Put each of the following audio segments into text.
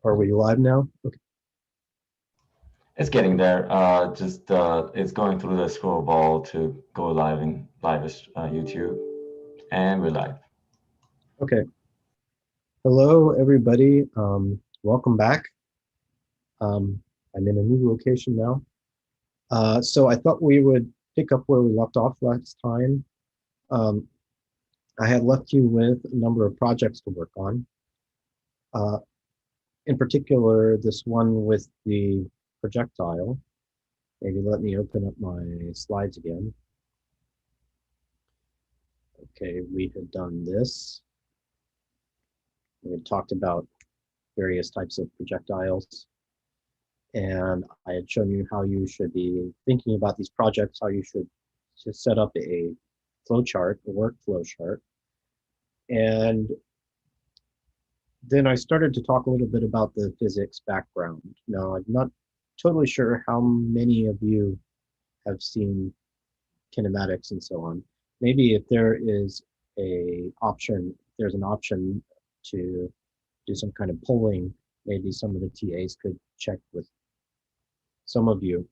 Are we live now? Okay. It's getting there. It's going through the scroll ball to go live in YouTube, and we're live. Okay. Hello, everybody. Welcome back. I'm in a new location now. So I thought we would pick up where we left off last time. I had left you with a number of projects to work on. In particular, this one with the projectile. Maybe let me open up my slides again. Okay, we had done this. We had talked about various types of projectiles. And I had shown you how you should be thinking about these projects, how you should set up a flow chart, a workflow chart. And then I started to talk a little bit about the physics background. Now, I'm not totally sure how many of you have seen kinematics and so on. Maybe if there is an option to do some kind of polling, maybe some of the TAs could check with some of you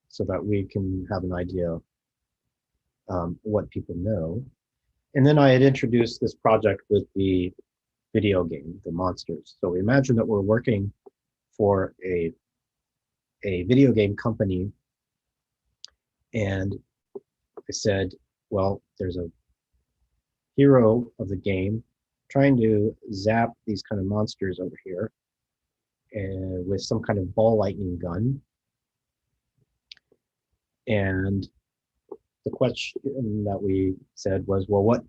so that we can have an idea what people know. And then I had introduced this project with the video game, the monsters. So imagine that we're working for a video game company, and I said, well, there's a hero of the game trying to zap these kind of monsters over here and with some kind of ball lightning gun. And the question that we said was, well, what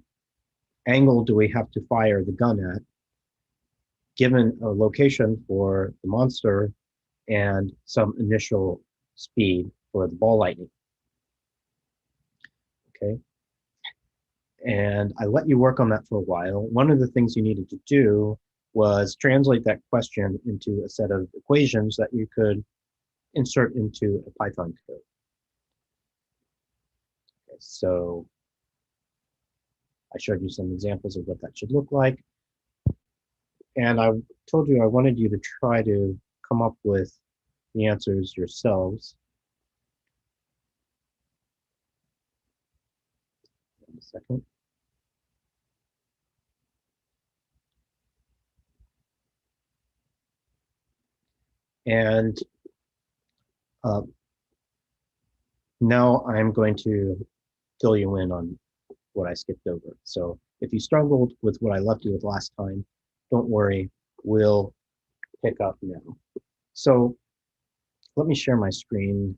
angle do we have to fire the gun at, given a location for the monster and some initial speed for the ball lightning? Okay. And I let you work on that for a while. One of the things you needed to do was translate that question into a set of equations that you could insert into a Python code. Okay, so I showed you some examples of what that should look like. And I told you I wanted you to try to come up with the answers yourselves. Wait a second. And now I'm going to fill you in on what I skipped over. So if you struggled with what I left you with last time, don't worry, we'll pick up now. So let me share my screen.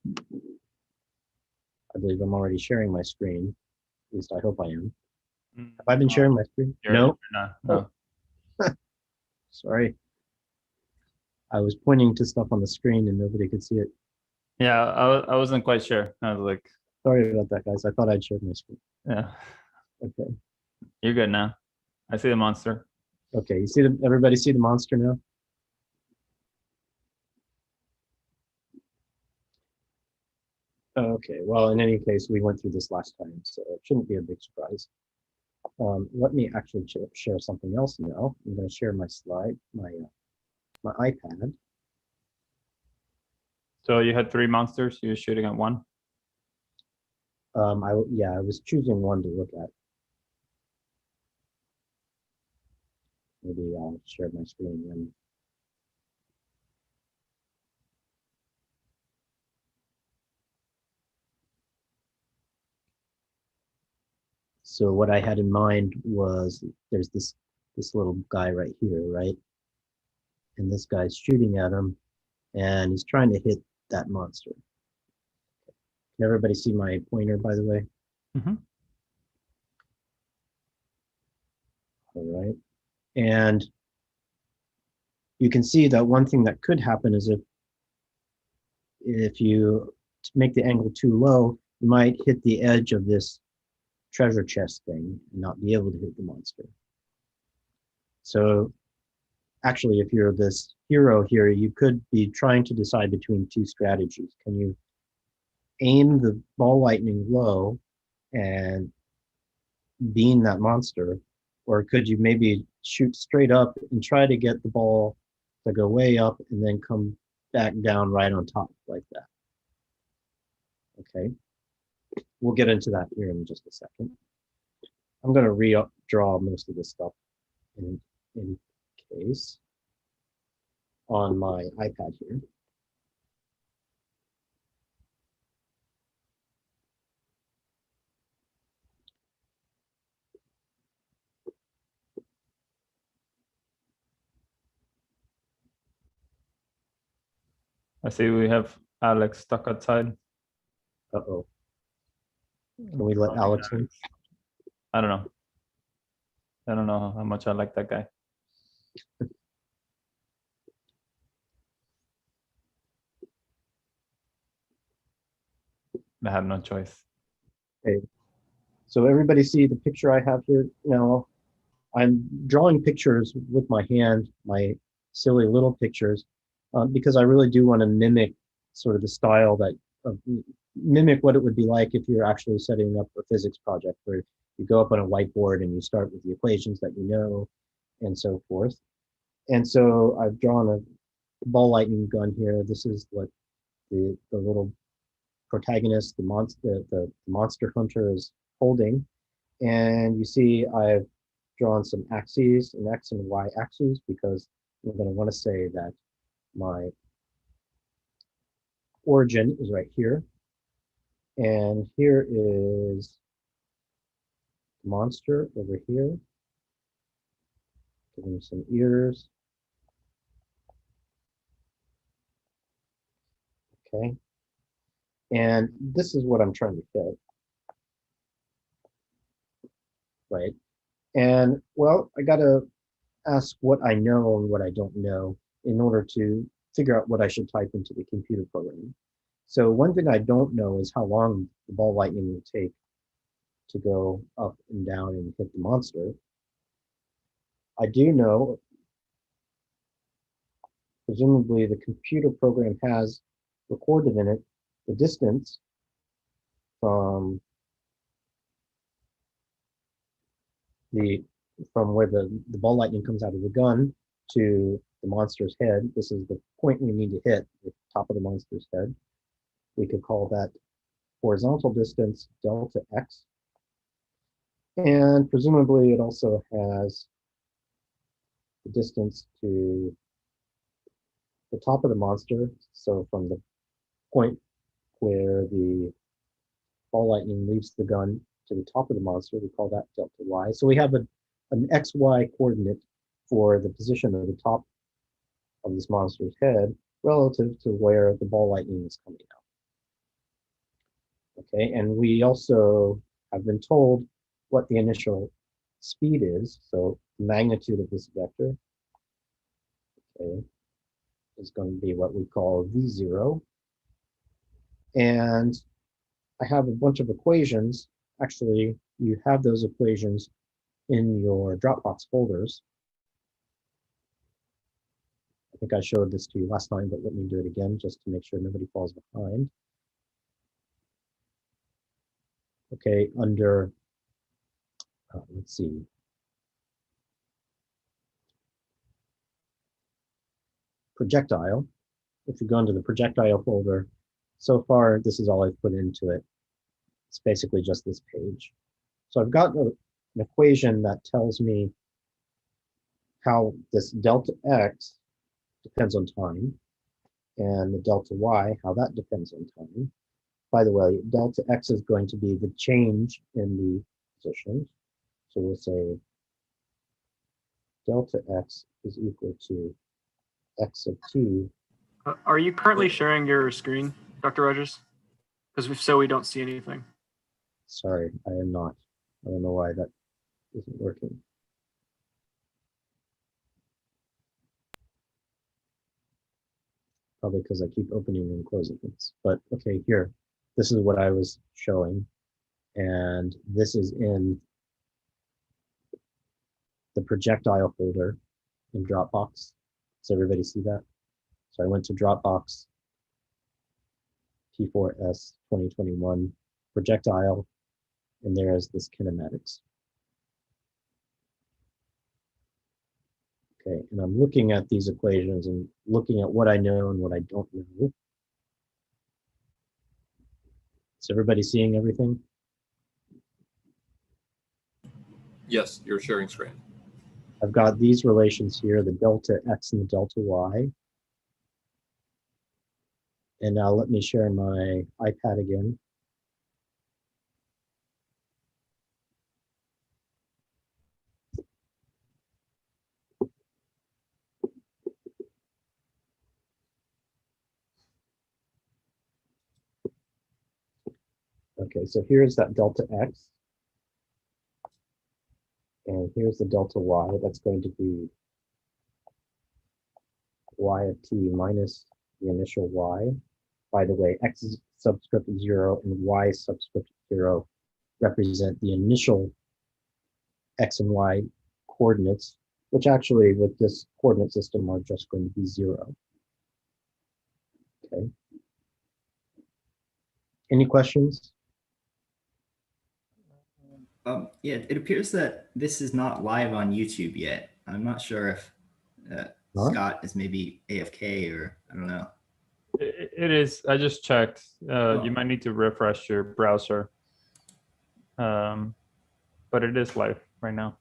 I believe I'm already sharing my screen. At least I hope I am. Have I been sharing my screen? No? No. Sorry. I was pointing to stuff on the screen and nobody could see it. Yeah, I wasn't quite sure. I was like, sorry about that, guys. I thought I'd shared my screen. Yeah. Okay. You're good now. I see the monster. Okay, you see everybody see the monster now? Okay, well, in any case, we went through this last time, so it shouldn't be a big surprise. Let me actually share something else now. I'm going to share my slide, my iPad. So you had 3 monsters. You were shooting at one. Yeah, I was choosing one to look at. Maybe I'll share my screen then. So what I had in mind was there's this little guy right here, right? And this guy's shooting at him, and he's trying to hit that monster. Can everybody see my pointer, by the way? Mm-hmm. All right. And you can see that one thing that could happen is if you make the angle too low, you might hit the edge of this treasure chest thing and not be able to hit the monster. So actually, if you're this hero here, you could be trying to decide between 2 strategies. Can you aim the ball lightning low and beam that monster, or could you maybe shoot straight up and try to get the ball to go way up and then come back down right on top like that. Okay, we'll get into that here in just a second. I'm going to redraw most of this stuff in case on my iPad here. I see we have Alex stuck outside. Uh-oh. Can we let Alex in? I don't know. I don't know how much I like that guy. I have no choice. Okay. So everybody see the picture I have here? Now, I'm drawing pictures with my hand, my silly little pictures, because I really do want to mimic sort of the style that, mimic what it would be like if you're actually setting up a physics project where you go up on a whiteboard and you start with the equations that you know and so forth. And so I've drawn a ball lightning gun here. This is what the little protagonist, the monster hunter is holding. And you see I've drawn some axes, an X and Y axes, because we're going to want to say that my origin is right here. And here is the monster over here. Give him some ears. Okay. And this is what I'm trying to fit. Right. And well, I got to ask what I know and what I don't know in order to figure out what I should type into the computer program. So one thing I don't know is how long the ball lightning will take to go up and down and hit the monster. I do know, presumably the computer program has recorded in it the distance from where the ball lightning comes out of the gun to the monster's head. This is the point we need to hit, the top of the monster's head. We could call that horizontal distance delta x. And presumably it also has the distance to the top of the monster. So from the point where the ball lightning leaves the gun to the top of the monster, we call that delta y. So we have an xy coordinate for the position of the top of this monster's head relative to where the ball lightning is coming out. Okay, and we also have been told what the initial speed is. So the magnitude of this vector, okay, is going to be what we call v0. And I have a bunch of equations. Actually, you have those equations in your Dropbox folders. I think I showed this to you last time, but let me do it again just to make sure nobody falls behind. Okay, under, let's see. Projectile. If you go into the projectile folder, so far, this is all I've put into it. It's basically just this page. So I've got an equation that tells me how this delta x depends on time, and the delta y, how that depends on time. By the way, delta x is going to be the change in the position. So we'll say delta x is equal to x of t. Are you currently sharing your screen, Dr. Rogers? Because if so, we don't see anything. Sorry, I am not. I don't know why that isn't working. Probably because I keep opening and closing things. But okay, here, this is what I was showing. And this is in the projectile folder in Dropbox. Does everybody see that? So I went to Dropbox, P4S 2021, projectile, and there is this kinematics. Okay, and I'm looking at these equations and looking at what I know and what I don't know. Is everybody seeing everything? Yes, you're sharing screen. I've got these relations here, the delta x and the delta y. And now let me share my iPad again. Okay, so here's that delta x. And here's the delta y. That's going to be y of t minus the initial y. By the way, x subscript 0 and y subscript 0 represent the initial x and y coordinates, which actually with this coordinate system are just going to be 0. Okay. Any questions? Yeah, it appears that this is not live on YouTube yet. I'm not sure if Scott is maybe AFK or I don't know. It is. I just checked. You might need to refresh your browser. But it is live right now.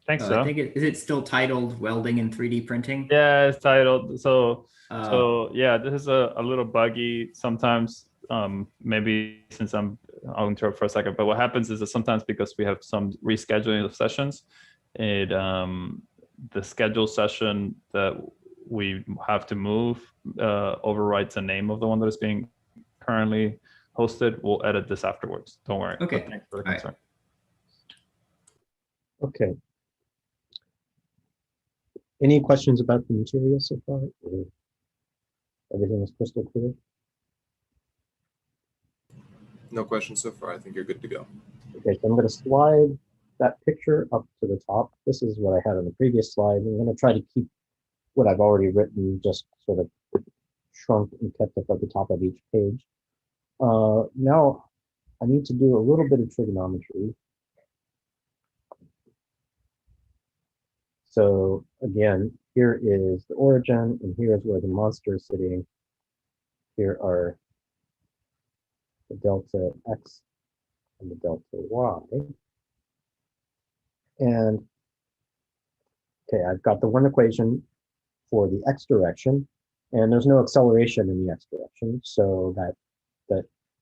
Thanks, so. I think is it still titled Welding and 3D Printing? Yeah, it's titled. So yeah, this is a little buggy sometimes. Maybe since I'll interrupt for a second, but what happens is that sometimes because we have some rescheduling of sessions, the scheduled session that we have to move overwrites the name of the one that is being currently hosted. We'll edit this afterwards. Don't worry. Okay. But thanks for the All right. concern. Okay. Any questions about the material so far? Or everything is crystal clear? No questions so far. I think you're good to go. Okay, so I'm going to slide that picture up to the top. This is what I had on the previous slide. I'm going to try to keep what I've already written just sort of shrunk and kept up at the top of each page. Now I need to do a little bit of trigonometry. So again, here is the origin, and here's where the monster is sitting. Here are the delta x and the delta y. And okay, I've got the one equation for the x direction, and there's no acceleration in the x direction, so that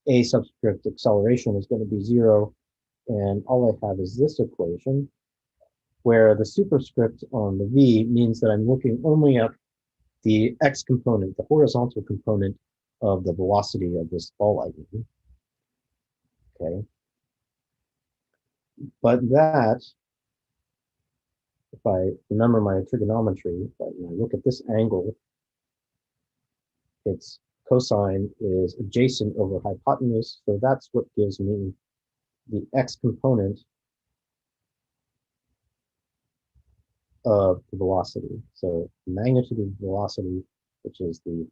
a subscript acceleration is going to be 0, and all I have is this equation, where the superscript on the v means that I'm looking only at the x component, the horizontal component of the velocity of this ball lightning. Okay. But that, if I remember my trigonometry, when I look at this angle, its cosine is adjacent over hypotenuse, so that's what gives me the x component of the velocity. So the magnitude of the velocity, which is the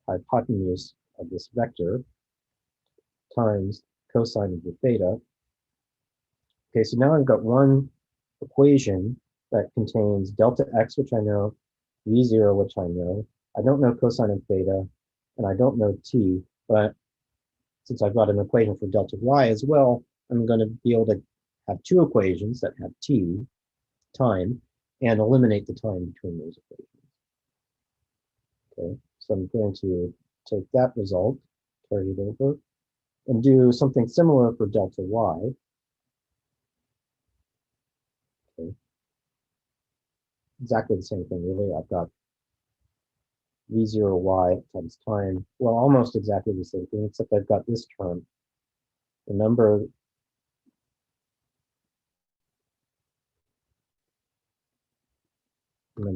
hypotenuse of this vector, times cosine of the theta. Okay, so now I've got one equation that contains delta x, which I know, v0, which I know. I don't know cosine of theta, and I don't know t, but since I've got an equation for delta y as well, I'm going to be able to have two equations that have t, time, and eliminate the time between those equations. Okay, so I'm going to take that result, carry it over, and do something similar for delta y. Okay. Exactly the same thing, really. I've got v0y times time. Well, almost exactly the same thing, except I've got this term. Remember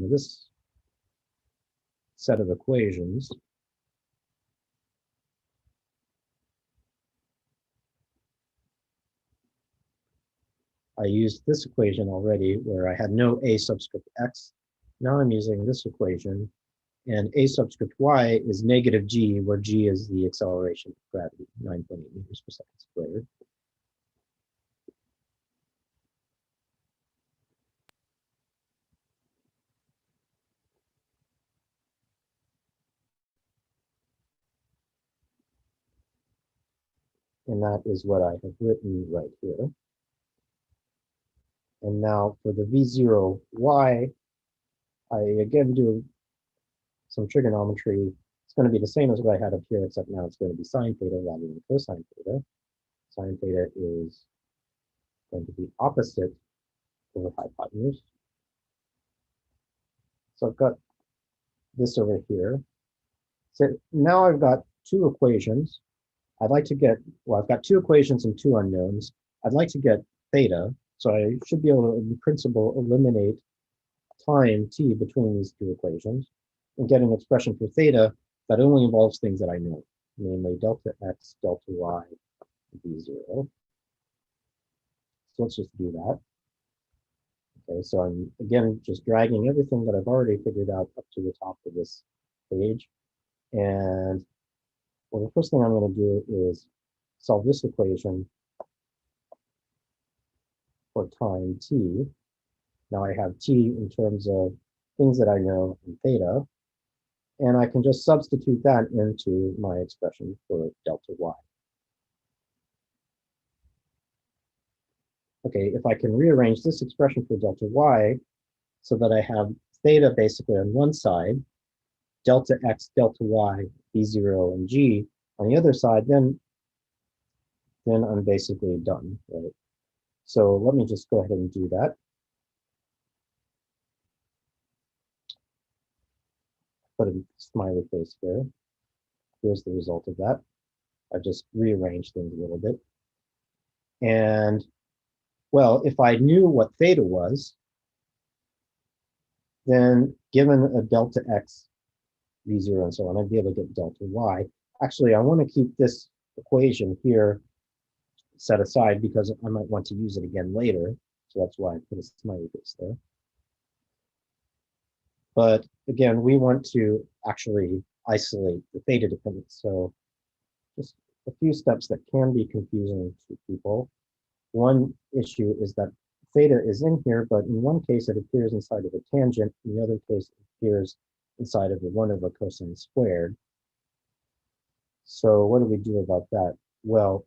this set of equations. I used this equation already where I had no a subscript x. Now I'm using this equation, and a subscript y is negative g, where g is the acceleration of gravity, 9.8 meters per second squared. And that is what I have written right here. And now for the V0y, I again do some trigonometry. It's going to be the same as what I had up here, except now it's going to be sine theta rather than cosine theta. Sine theta is going to be opposite over hypotenuse. So I've got this over here. So now I've got two equations. I'd like to get, well, I've got two equations and two unknowns. I'd like to get theta, so I should be able to, in principle, eliminate time t between these two equations and get an expression for theta that only involves things that I know, namely delta x, delta y, v0. So let's just do that. Okay, so I'm, again, just dragging everything that I've already figured out up to the top of this page. And well, the first thing I'm going to do is solve this equation for time t. Now I have t in terms of things that I know in theta, and I can just substitute that into my expression for delta y. Okay, if I can rearrange this expression for delta y so that I have theta basically on one side, delta x, delta y, v0, and g on the other side, then I'm basically done, right? So let me just go ahead and do that. Put a smiley face here. Here's the result of that. I just rearranged things a little bit. And well, if I knew what theta was, then given a delta x, v0, and so on, I'd be able to get delta y. Actually, I want to keep this equation here set aside because I might want to use it again later. So that's why I put a smiley face there. But again, we want to actually isolate the theta dependence. So just a few steps that can be confusing to people. One issue is that theta is in here, but in one case it appears inside of a tangent, in the other case it appears inside of the 1 over cosine squared. So what do we do about that? Well,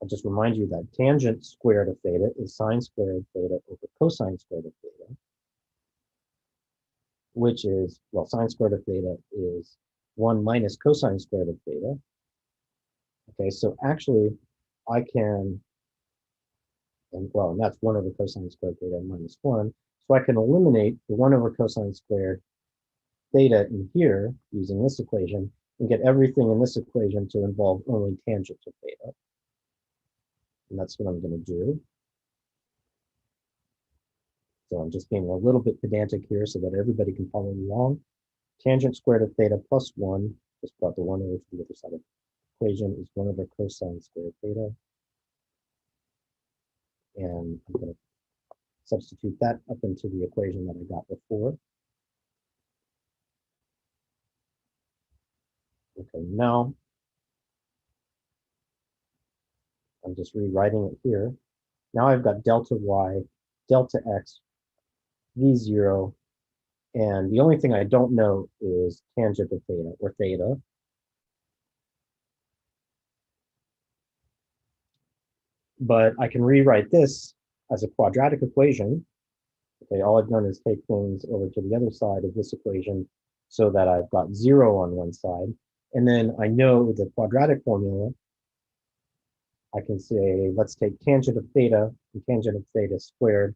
I'll just remind you that tangent squared of theta is sine squared of theta over cosine squared of theta, which is, well, sine squared of theta is 1 minus cosine squared of theta. Okay, so actually I can, and well, and that's 1 over cosine squared theta minus 1. So I can eliminate the 1 over cosine squared theta in here using this equation and get everything in this equation to involve only tangent of theta. And that's what I'm going to do. So I'm just being a little bit pedantic here so that everybody can follow along. Tangent squared of theta plus 1, just brought the 1 over to the other side of the equation, is 1 over cosine squared theta. And I'm going to substitute that up into the equation that I got before. Okay, now I'm just rewriting it here. Now I've got delta y, delta x, v0, and the only thing I don't know is tangent of theta, or theta. But I can rewrite this as a quadratic equation. Okay, all I've done is take things over to the other side of this equation so that I've got 0 on one side. And then I know the quadratic formula. I can say, let's take tangent of theta and tangent of theta squared.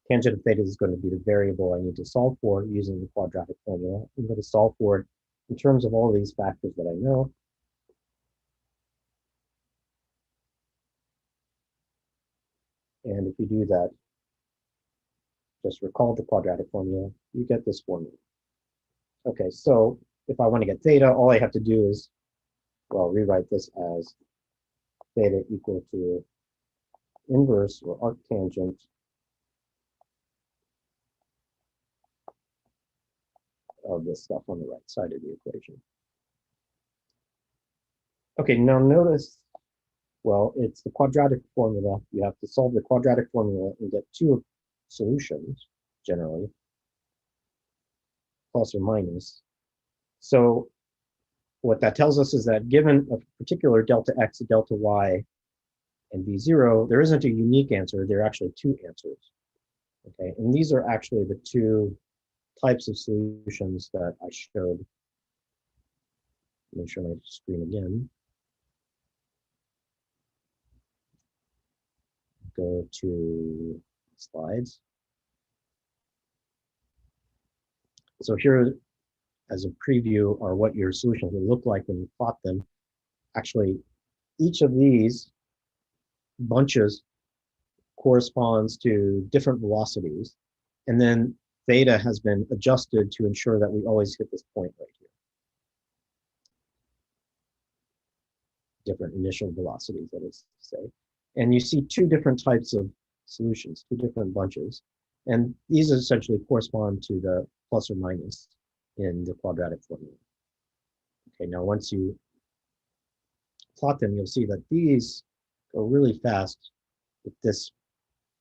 Tangent of theta is going to be the variable I need to solve for using the quadratic formula. I'm going to solve for it in terms of all these factors that I know. And if you do that, just recall the quadratic formula, you get this formula. Okay, so if I want to get theta, all I have to do is, well, rewrite this as theta equal to inverse or arctangent of this stuff on the right side of the equation. Okay, now notice, well, it's the quadratic formula. You have to solve the quadratic formula and get two solutions, generally, plus or minus. So what that tells us is that given a particular delta x, delta y, and v0, there isn't a unique answer. There are actually two answers. Okay, and these are actually the two types of solutions that I showed. Let me show my screen again. Go to slides. So here, as a preview, are what your solutions will look like when you plot them. Actually, each of these bunches corresponds to different velocities, and then theta has been adjusted to ensure that we always hit this point right here. Different initial velocities, that is to say. And you see two different types of solutions, two different bunches. And these essentially correspond to the plus or minus in the quadratic formula. Okay, now once you plot them, you'll see that these go really fast. With this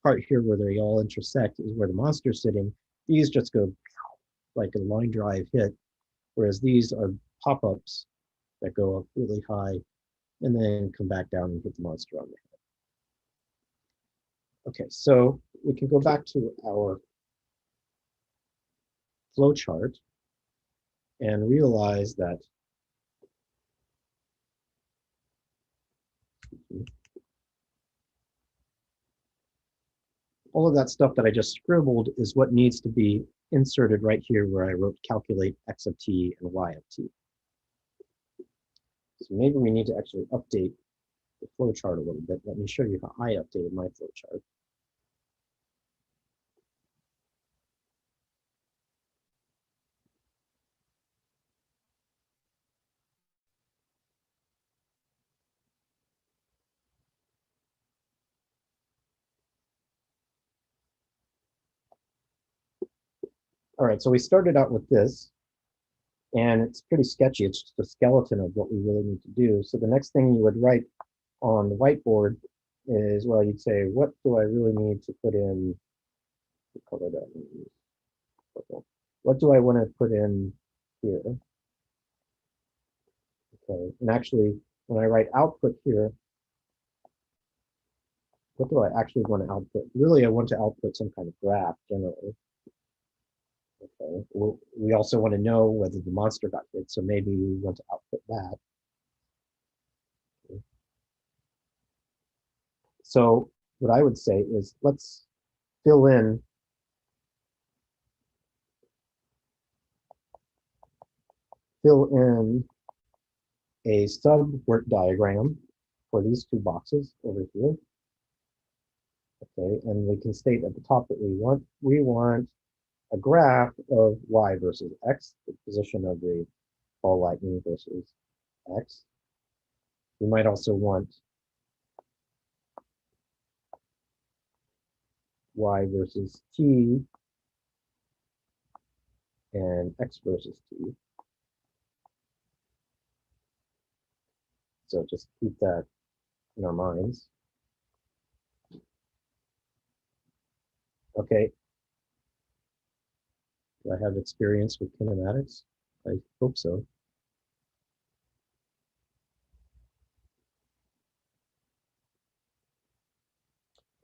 part here where they all intersect is where the monster's sitting. These just go like a line drive hit, whereas these are pop-ups that go up really high and then come back down and hit the monster on the head. Okay, so we can go back to our flow chart and realize that all of that stuff that I just scribbled is what needs to be inserted right here where I wrote calculate x of t and y of t. So maybe we need to actually update the flow chart a little bit. Let me show you how I updated my flow chart. All right, so we started out with this, and it's pretty sketchy. It's just a skeleton of what we really need to do. So the next thing you would write on the whiteboard is, well, you'd say, what do I really need to put in? Color that. What do I want to put in here? Okay, and actually, when I write output here, what do I actually want to output? Really, I want to output some kind of graph generally. Okay, well, we also want to know whether the monster got hit, so maybe we want to output that. Okay. So what I would say is let's fill in a sub-work diagram for these two boxes over here. Okay, and we can state at the top that we want a graph of y versus x, the position of the ball lightning versus x. We might also want y versus t and x versus t. So just keep that in our minds. Okay. Do I have experience with kinematics? I hope so.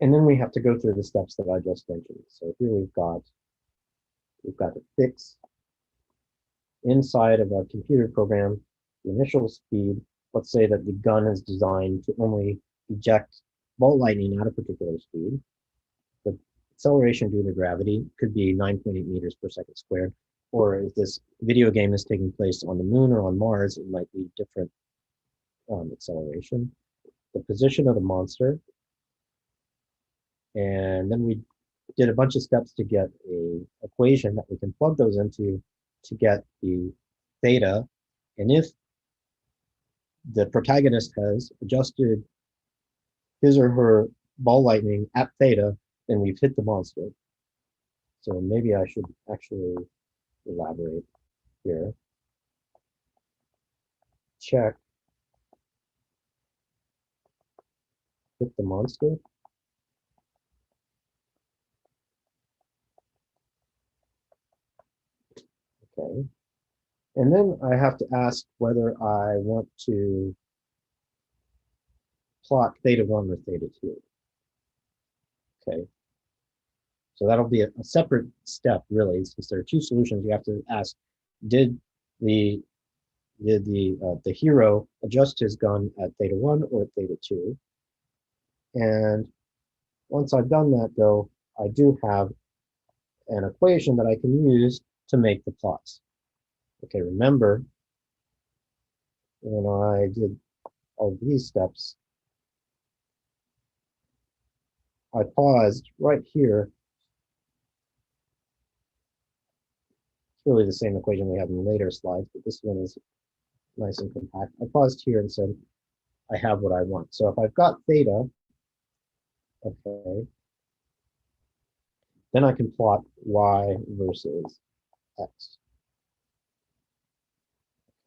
And then we have to go through the steps that I just mentioned. So here we've got to fix inside of our computer program the initial speed. Let's say that the gun is designed to only eject ball lightning at a particular speed. The acceleration due to gravity could be 9.8 meters per second squared. Or if this video game is taking place on the moon or on Mars, it might be different acceleration. The position of the monster. And then we did a bunch of steps to get an equation that we can plug those into to get the theta. And if the protagonist has adjusted his or her ball lightning at theta, then we've hit the monster. So maybe I should actually elaborate here. Check. Hit the monster. Okay. And then I have to ask whether I want to plot theta 1 or theta 2. Okay. So that'll be a separate step, really, since there are two solutions. You have to ask, did the hero adjust his gun at theta 1 or at theta 2? And once I've done that, though, I do have an equation that I can use to make the plots. Okay, remember, when I did all of these steps, I paused right here. It's really the same equation we have in later slides, but this one is nice and compact. I paused here and said, I have what I want. So if I've got theta, okay, then I can plot y versus x.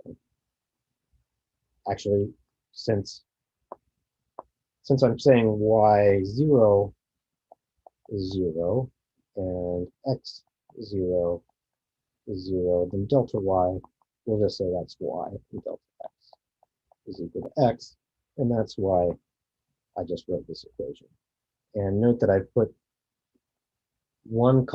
Okay. Actually, since I'm saying y0 is 0 and x0 is 0, then delta y, we'll just say that's y, and delta x is equal to x, and that's why I just wrote this equation. And note that I put 1,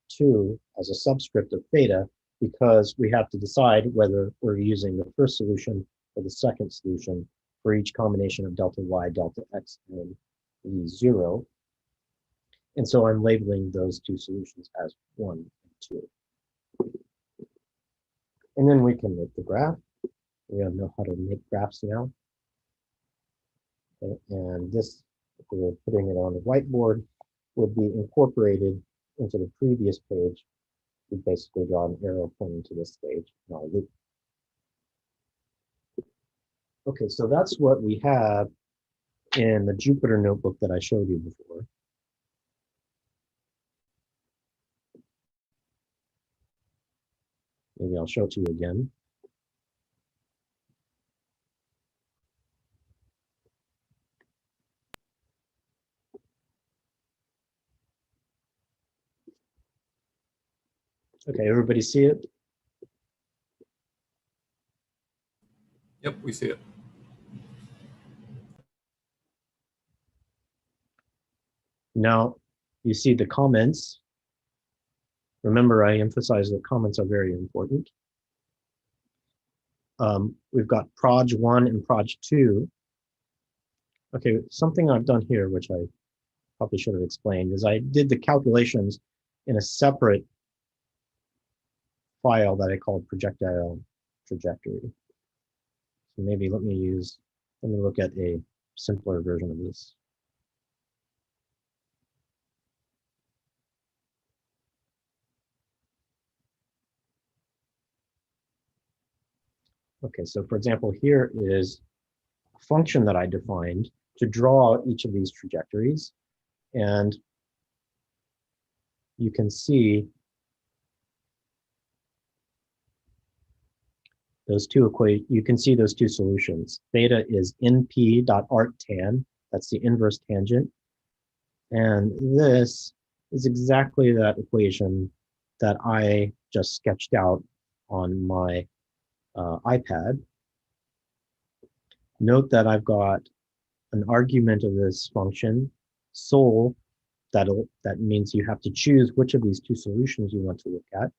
2 as a subscript of theta because we have to decide whether we're using the first solution or the second solution for each combination of delta y, delta x, and v0. And so I'm labeling those two solutions as 1 and 2. And then we can make the graph. We all know how to make graphs now. Okay, and this, if we were putting it on the whiteboard, would be incorporated into the previous page. We basically draw an arrow pointing to this stage in our loop. Okay, so that's what we have in the Jupyter notebook that I showed you before. Maybe I'll show it to you again. Okay, everybody see it? Yep, we see it. Now, you see the comments. Remember, I emphasize that comments are very important. We've got proj 1 and proj 2. Okay, something I've done here, which I probably should have explained, is I did the calculations in a separate file that I called projectile trajectory. So maybe let me look at a simpler version of this. Okay, so for example, here is a function that I defined to draw each of these trajectories. And you can see those two solutions. Theta is np.arctan, that's the inverse tangent. And this is exactly that equation that I just sketched out on my iPad. Note that I've got an argument of this function, sol, that means you have to choose which of these two solutions you want to look at.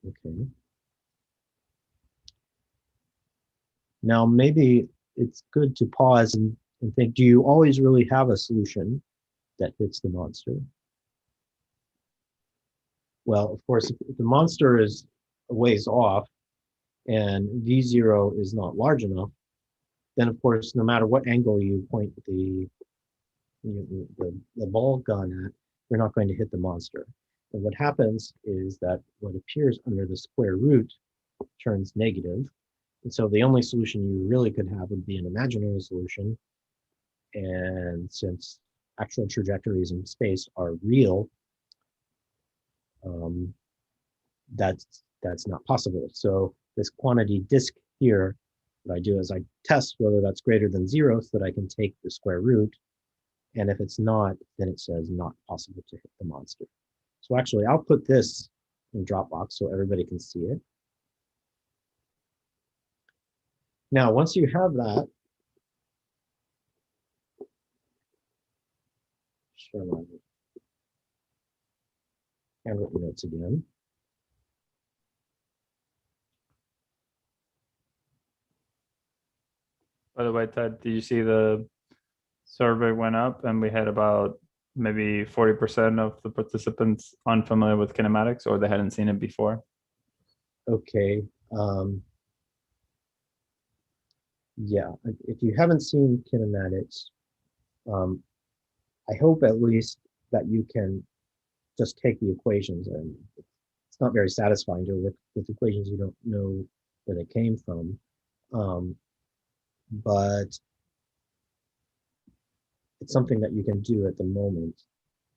Okay. Now, maybe it's good to pause and think, do you always really have a solution that fits the monster? Well, of course, if the monster is a ways off and V0 is not large enough, then of course, no matter what angle you point the ball gun at, you're not going to hit the monster. And what happens is that what appears under the square root turns negative. And so the only solution you really could have would be an imaginary solution. And since actual trajectories in space are real, that's not possible. So this quantity disk here, what I do is I test whether that's greater than 0 so that I can take the square root. And if it's not, then it says not possible to hit the monster. So actually, I'll put this in Dropbox so everybody can see it. Now, once you have that, share my handwritten notes again. By the way, Ted, did you see the survey went up and we had about maybe 40% of the participants unfamiliar with kinematics, or they hadn't seen it before? Okay. Yeah, if you haven't seen kinematics, I hope at least that you can just take the equations, and it's not very satisfying to work with equations you don't know where they came from. But it's something that you can do at the moment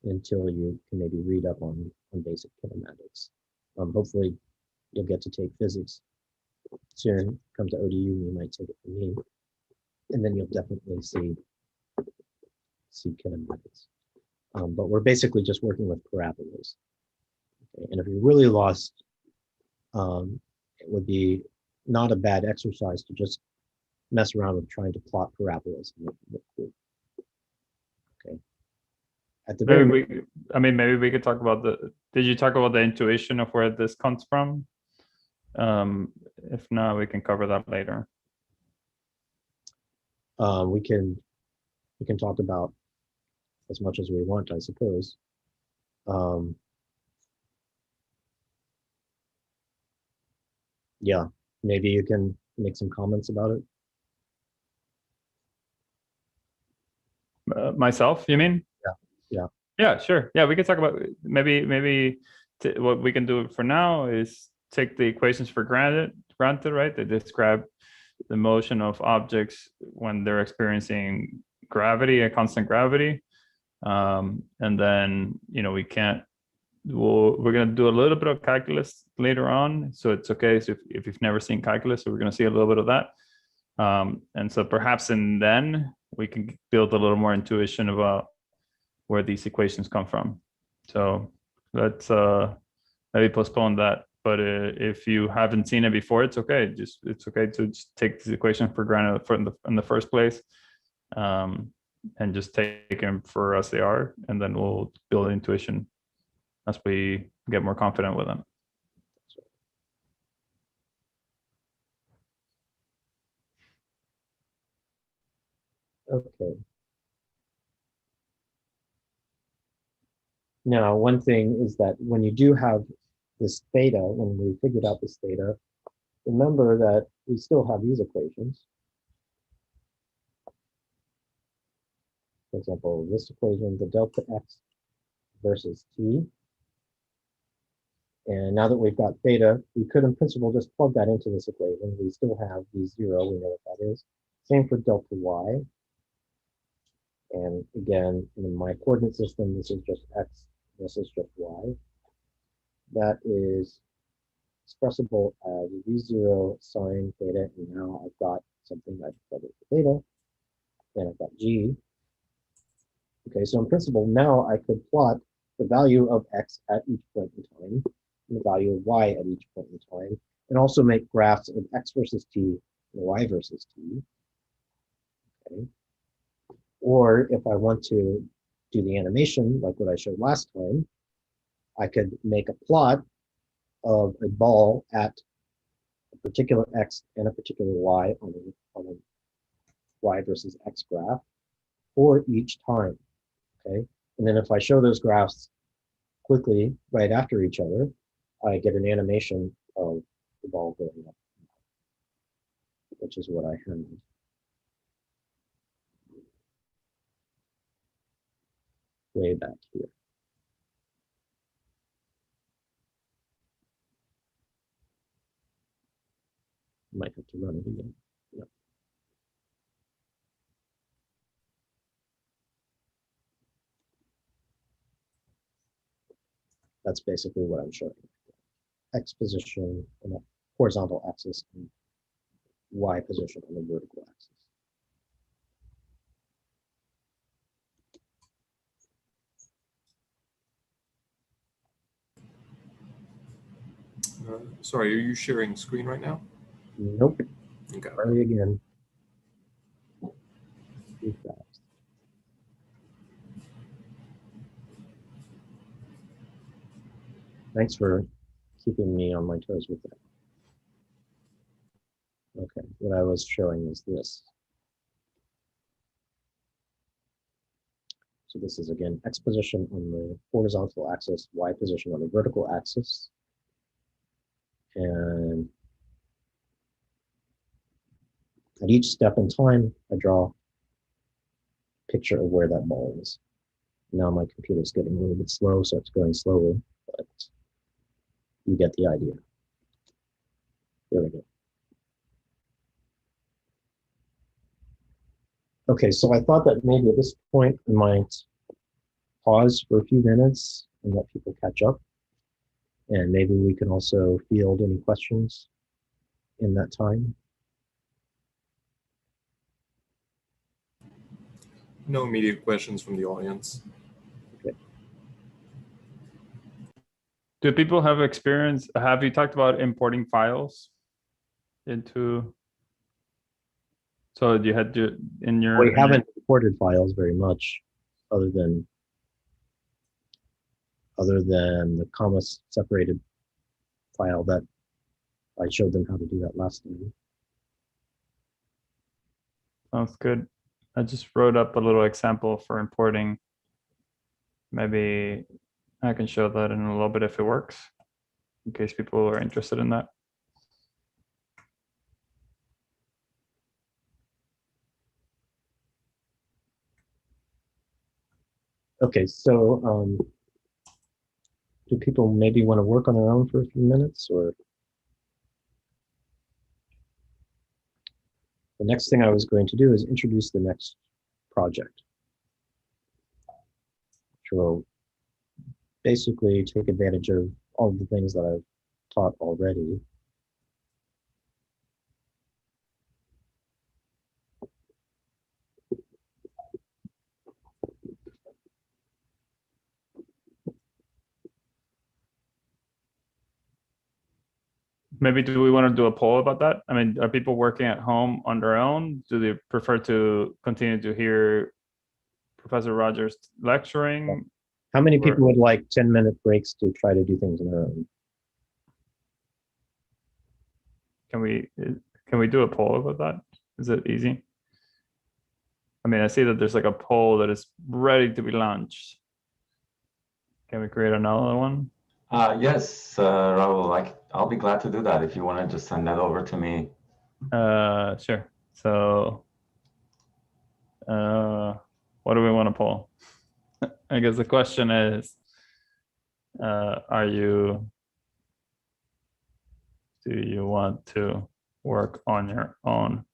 until you can maybe read up on basic kinematics. Hopefully you'll get to take physics soon. Come to ODU, you might take it from me, and then you'll definitely see kinematics. But we're basically just working with parabolas. Okay? And if you're really lost, it would be not a bad exercise to just mess around with trying to plot parabolas and make them look cool. Okay. At the very Maybe we could talk about did you talk about the intuition of where this comes from? If not, we can cover that later. We can talk about as much as we want, I suppose. Yeah, maybe you can make some comments about it. Myself, you mean? Yeah, sure. Yeah, we can talk about maybe what we can do for now is take the equations for granted, right? They describe the motion of objects when they're experiencing gravity, a constant gravity. And then, we're going to do a little bit of calculus later on. So it's okay so if you've never seen calculus, so we're going to see a little bit of that. And so perhaps then we can build a little more intuition about where these equations come from. So let's maybe postpone that. But if you haven't seen it before, it's okay. It's okay to just take this equation for granted in the first place, and just take them for as they are, and then we'll build intuition as we get more confident with them. Okay. Now, one thing is that when you do have this theta, when we figured out this theta, remember that we still have these equations. For example, this equation, the delta x versus t. And now that we've got theta, we could in principle just plug that into this equation. We still have v0, we know what that is. Same for delta y. And again, in my coordinate system, this is just x, this is just y. That is expressible as v0 sine theta, and now I've got something I've plug it for theta, and I've got g. Okay, so in principle, now I could plot the value of x at each point in time, and the value of y at each point in time, and also make graphs of x versus t and y versus t. Okay. Or if I want to do the animation, like what I showed last time, I could make a plot of a ball at a particular x and a particular y on a y versus x graph for each time. Okay, and then if I show those graphs quickly right after each other, I get an animation of the ball going up, which is what I had way back here. Might have to run it again. Yep. That's basically what I'm showing. X position on the horizontal axis and Y position on the vertical axis. Sorry, are you sharing screen right now? Nope. Okay. Try again. Too fast. Thanks for keeping me on my toes with that. Okay, what I was showing is this. So this is again X position on the horizontal axis, Y position on the vertical axis. And at each step in time, I draw a picture of where that ball is. Now my computer's getting a little bit slow, so it's going slowly, but you get the idea. There we go. Okay, so I thought that maybe at this point I might pause for a few minutes and let people catch up. And maybe we can also field any questions in that time. No immediate questions from the audience. Okay. Do people have experience? Have you talked about importing files into? So you had to in your. We haven't imported files very much, other than the comma separated file that I showed them how to do that last time. Sounds good. I just wrote up a little example for importing. Maybe I can show that in a little bit if it works, in case people are interested in that. Okay, so do people maybe want to work on their own for a few minutes, or? The next thing I was going to do is introduce the next project, which will basically take advantage of all of the things that I've taught already. Maybe do we want to do a poll about that? I mean, are people working at home on their own? Do they prefer to continue to hear Professor Rogers lecturing? How many Or- people would like 10-minute breaks to try to do things on their own? Can we do a poll about that? Is it easy? I mean, I see that there's like a poll that is ready to be launched. Can we create another one? Yes, Raul, I'll be glad to do that if you want to just send that over to me. Sure. So, what do we want to poll? I guess the question is, do you want to work on your own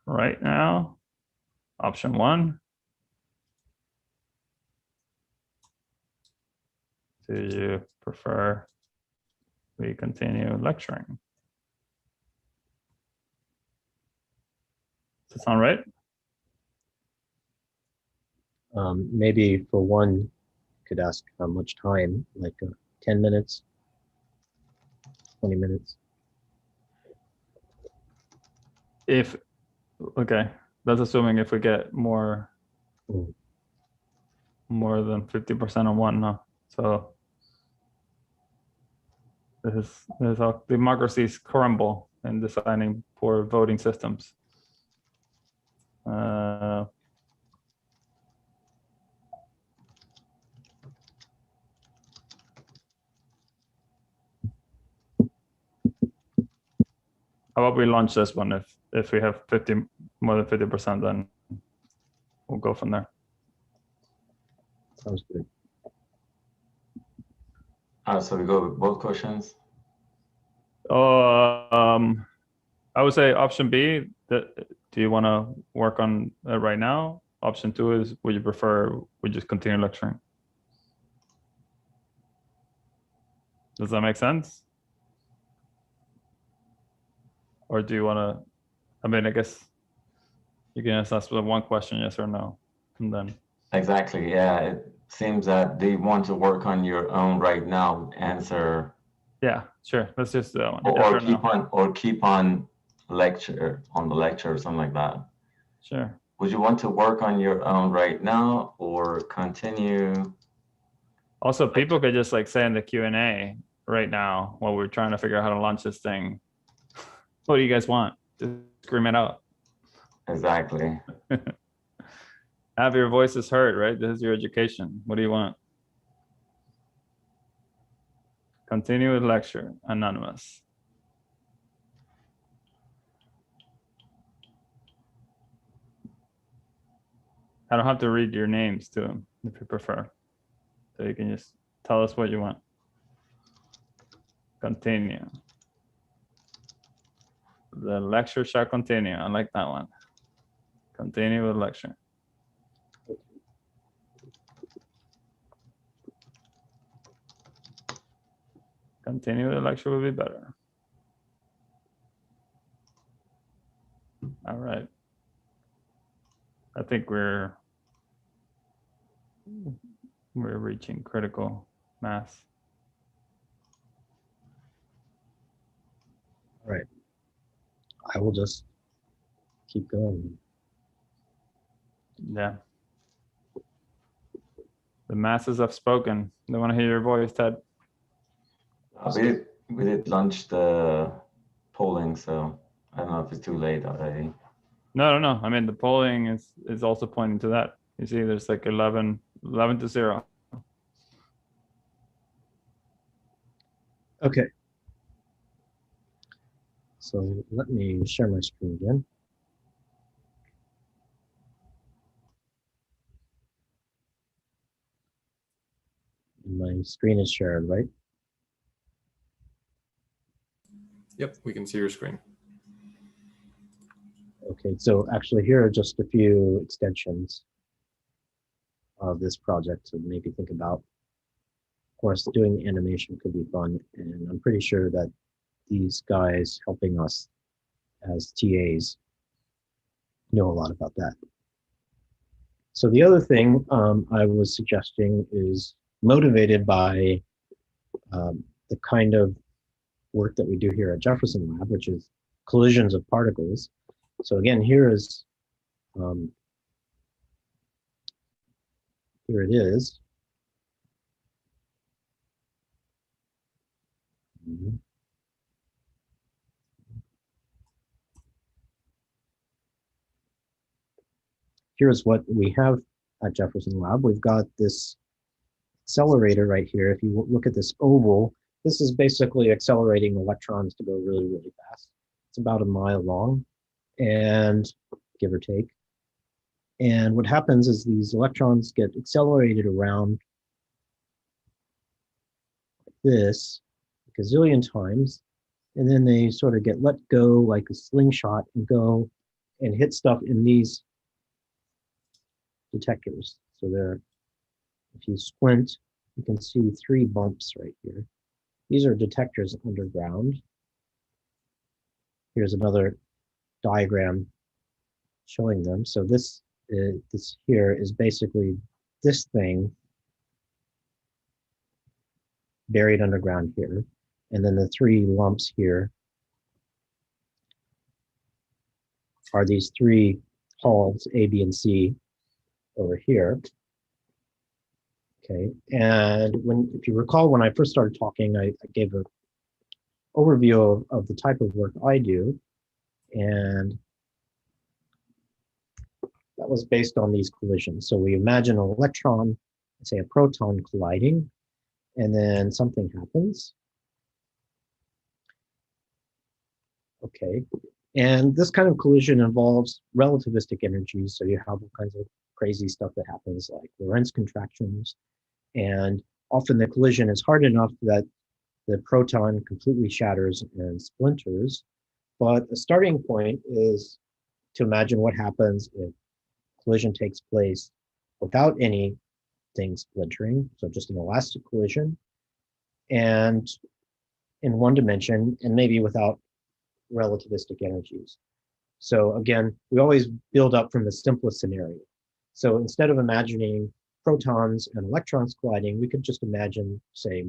right now? Option 1. Do you prefer we continue lecturing? Does that sound right? Maybe for one, could ask how much time, like 10 minutes, 20 minutes. Okay, that's assuming if we get more than 50% on one, no. So this is how democracies crumble in designing poor voting systems. How about we launch this one? If we have more than 50%, then we'll go from there. Sounds good. So we go with both questions. I would say option B, do you want to work on it right now? Option 2 is, would you prefer we just continue lecturing? Does that make sense? Or do you want to, I mean, I guess you can just ask with one question, yes or no, and then. Exactly, yeah. It seems that they want to work on your own right now. Answer Yeah, sure. Let's just do that one. Or, Yes or or keep no? on or keep on the lecture or something like that. Sure. Would you want to work on your own right now or continue? Also, people could just like say in the Q&A right now while we're trying to figure out how to launch this thing. What do you guys want? Just scream it out. Exactly. Have your voices heard, right? This is your education. What do you want? Continue with lecture, anonymous. I don't have to read your names to them if you prefer. So you can just tell us what you want. Continue. The lecture shall continue. I like that one. Continue with lecture. Continue with the lecture will be better. All right. I think we're reaching critical mass. All right. I will just keep going. Yeah. The masses have spoken. They want to hear your voice, Ted. We did launch the polling, so I don't know if it's too late already. No. I mean, the polling is also pointing to that. You see, there's like 11 to 0. Okay. So let me share my screen again. My screen is shared, right? Yep, we can see your screen. Okay, so actually here are just a few extensions of this project to maybe think about. Of course, doing the animation could be fun, and I'm pretty sure that these guys helping us as TAs know a lot about that. So the other thing I was suggesting is motivated by the kind of work that we do here at Jefferson Lab, which is collisions of particles. So again, here it is. Here's what we have at Jefferson Lab. We've got this accelerator right here. If you look at this oval, this is basically accelerating electrons to go really, really fast. It's about a mile long, and give or take. And what happens is these electrons get accelerated around like this a gazillion times, and then they sort of get let go like a slingshot and go and hit stuff in these detectors. So there, if you squint, you can see 3 bumps right here. These are detectors underground. Here's another diagram showing them. So this here is basically this thing buried underground here. And then the 3 lumps here are these 3 halls, A, B, and C, over here. Okay, and if you recall, when I first started talking, I gave an overview of the type of work I do, and that was based on these collisions. So we imagine an electron, say a proton colliding, and then something happens. Okay, and this kind of collision involves relativistic energies, so you have all kinds of crazy stuff that happens, like Lorentz contractions, and often the collision is hard enough that the proton completely shatters and splinters. But the starting point is to imagine what happens if collision takes place without anything splintering, so just an elastic collision, and in one dimension, and maybe without relativistic energies. So again, we always build up from the simplest scenario. So instead of imagining protons and electrons colliding, we could just imagine, say,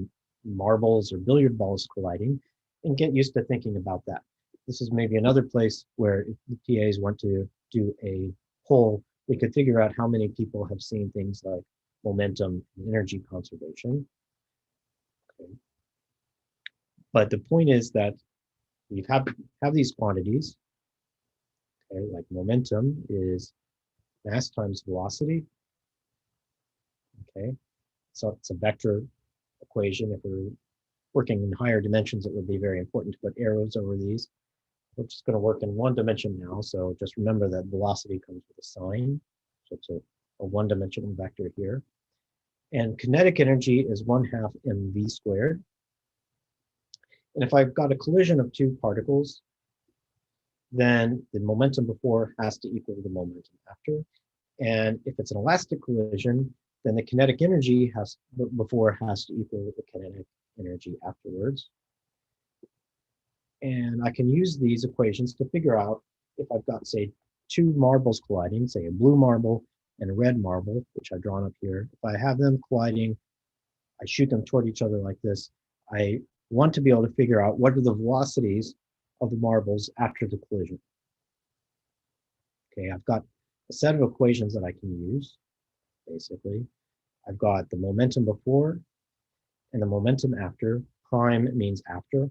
marbles or billiard balls colliding, and get used to thinking about that. This is maybe another place where if the TAs want to do a poll, we could figure out how many people have seen things like momentum and energy conservation. Okay. But the point is that you have these quantities, okay, like momentum is mass times velocity. Okay, so it's a vector equation. If we're working in higher dimensions, it would be very important to put arrows over these. We're just going to work in one dimension now, so just remember that velocity comes with a sign. So it's a one-dimensional vector here. And kinetic energy is 1/2 mv squared. And if I've got a collision of two particles, then the momentum before has to equal the momentum after. And if it's an elastic collision, then the kinetic energy before has to equal the kinetic energy afterwards. And I can use these equations to figure out if I've got, say, two marbles colliding, say a blue marble and a red marble, which I've drawn up here. If I have them colliding, I shoot them toward each other like this. I want to be able to figure out what are the velocities of the marbles after the collision. Okay, I've got a set of equations that I can use, basically. I've got the momentum before and the momentum after. Prime means after.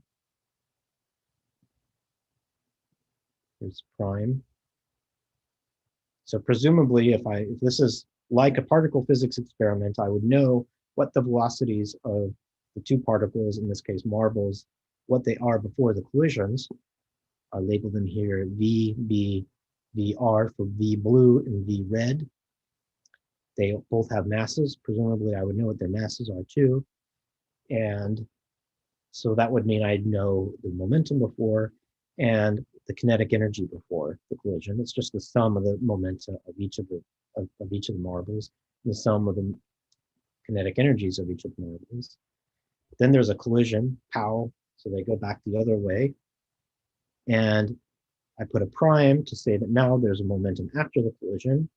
Here's prime. So presumably, if this is like a particle physics experiment, I would know what the velocities of the two particles, in this case marbles, what they are before the collisions. I label them here V, B, VR for V blue and V red. They both have masses. Presumably, I would know what their masses are too. And so that would mean I'd know the momentum before and the kinetic energy before the collision. It's just the sum of the momenta of each of the marbles, the sum of the kinetic energies of each of the marbles. Then there's a collision, pow, so they go back the other way. And I put a prime to say that now there's a momentum after the collision,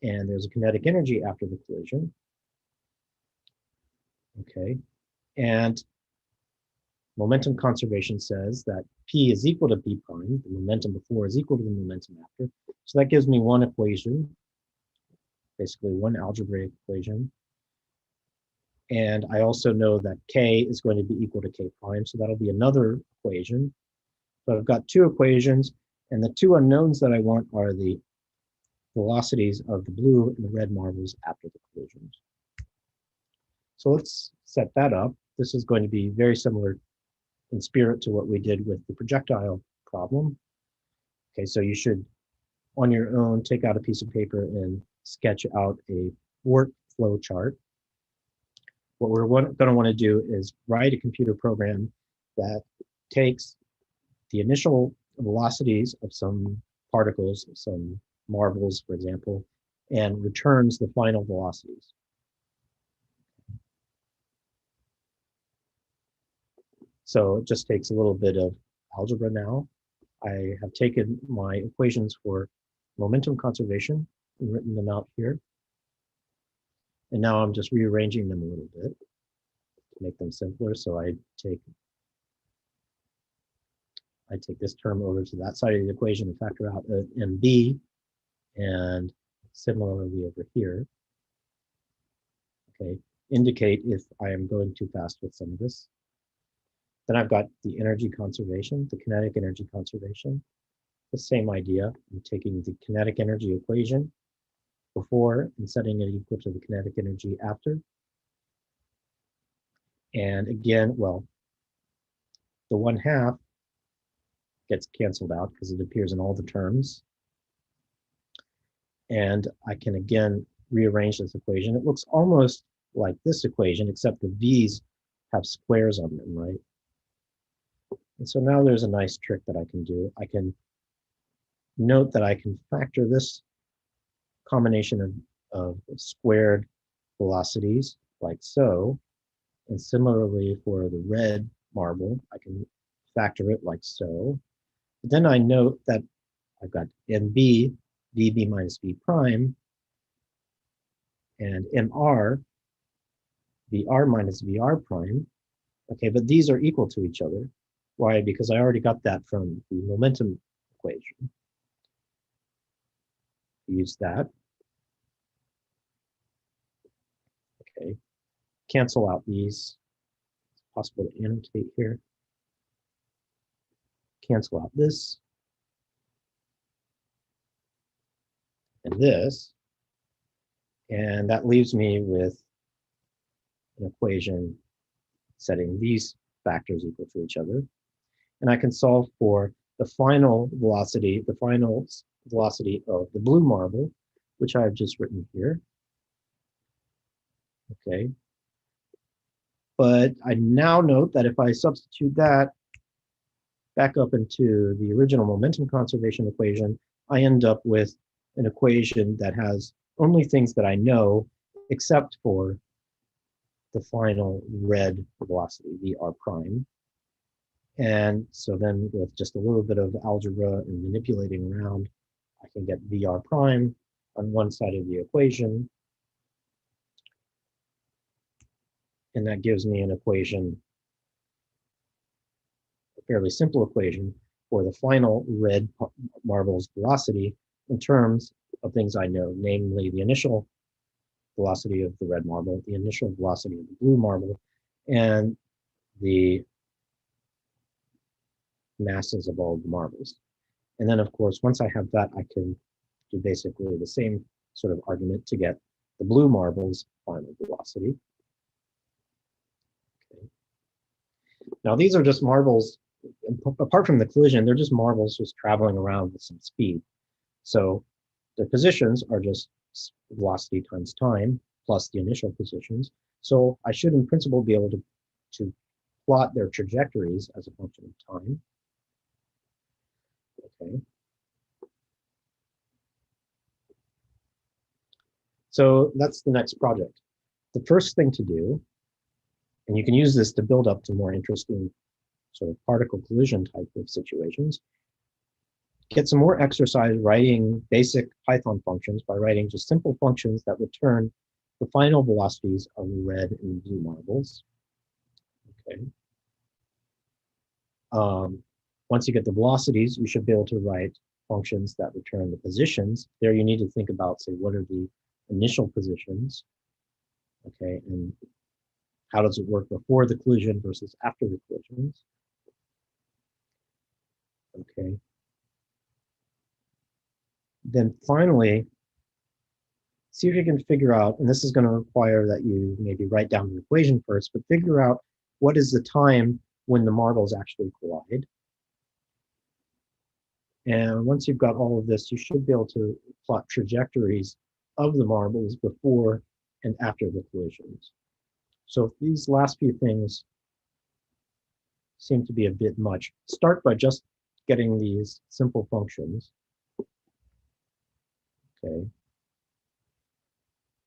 and there's a kinetic energy after the collision. Okay, and momentum conservation says that P is equal to P prime, the momentum before is equal to the momentum after. So that gives me one equation, basically one algebraic equation. And I also know that K is going to be equal to K prime, so that'll be another equation. So I've got two equations, and the two unknowns that I want are the velocities of the blue and the red marbles after the collisions. So let's set that up. This is going to be very similar in spirit to what we did with the projectile problem. Okay, so you should, on your own, take out a piece of paper and sketch out a workflow chart. What we're going to want to do is write a computer program that takes the initial velocities of some particles, some marbles, for example, and returns the final velocities. So it just takes a little bit of algebra now. I have taken my equations for momentum conservation and written them out here. And now I'm just rearranging them a little bit to make them simpler. So I take this term over to that side of the equation and factor out MB, and similarly over here. Okay, indicate if I am going too fast with some of this. Then I've got the energy conservation, the kinetic energy conservation. The same idea. I'm taking the kinetic energy equation before and setting it equal to the kinetic energy after. And again, well, the 1/2 gets canceled out because it appears in all the terms. And I can again rearrange this equation. It looks almost like this equation, except the V's have squares on them, right? And so now there's a nice trick that I can do. I can note that I can factor this combination of squared velocities like so. And similarly for the red marble, I can factor it like so. But then I note that I've got MB, VB minus V prime, and MR, VR minus VR prime. Okay, but these are equal to each other. Why? Because I already got that from the momentum equation. Use that. Okay, cancel out these. It's possible to annotate here. Cancel out this. And this. And that leaves me with an equation setting these factors equal to each other. And I can solve for the final velocity of the blue marble, which I've just written here. Okay. But I now note that if I substitute that back up into the original momentum conservation equation, I end up with an equation that has only things that I know, except for the final red velocity, Vr prime. And so then with just a little bit of algebra and manipulating around, I can get Vr prime on one side of the equation. And that gives me an equation, a fairly simple equation, for the final red marble's velocity in terms of things I know, namely the initial velocity of the red marble, the initial velocity of the blue marble, and the masses of all the marbles. And then, of course, once I have that, I can do basically the same sort of argument to get the blue marble's final velocity. Okay. Now, these are just marbles, apart from the collision, they're just marbles just traveling around with some speed. So their positions are just velocity times time plus the initial positions. So I should, in principle, be able to plot their trajectories as a function of time. Okay. So that's the next project. The first thing to do, and you can use this to build up to more interesting sort of particle collision type of situations, get some more exercise writing basic Python functions by writing just simple functions that return the final velocities of the red and blue marbles. Okay. Once you get the velocities, you should be able to write functions that return the positions. There you need to think about, say, what are the initial positions, okay, and how does it work before the collision versus after the collisions, okay. Then finally, see if you can figure out, and this is going to require that you maybe write down the equation first, but figure out what is the time when the marbles actually collide. And once you've got all of this, you should be able to plot trajectories of the marbles before and after the collisions. So these last few things seem to be a bit much. Start by just getting these simple functions. Okay.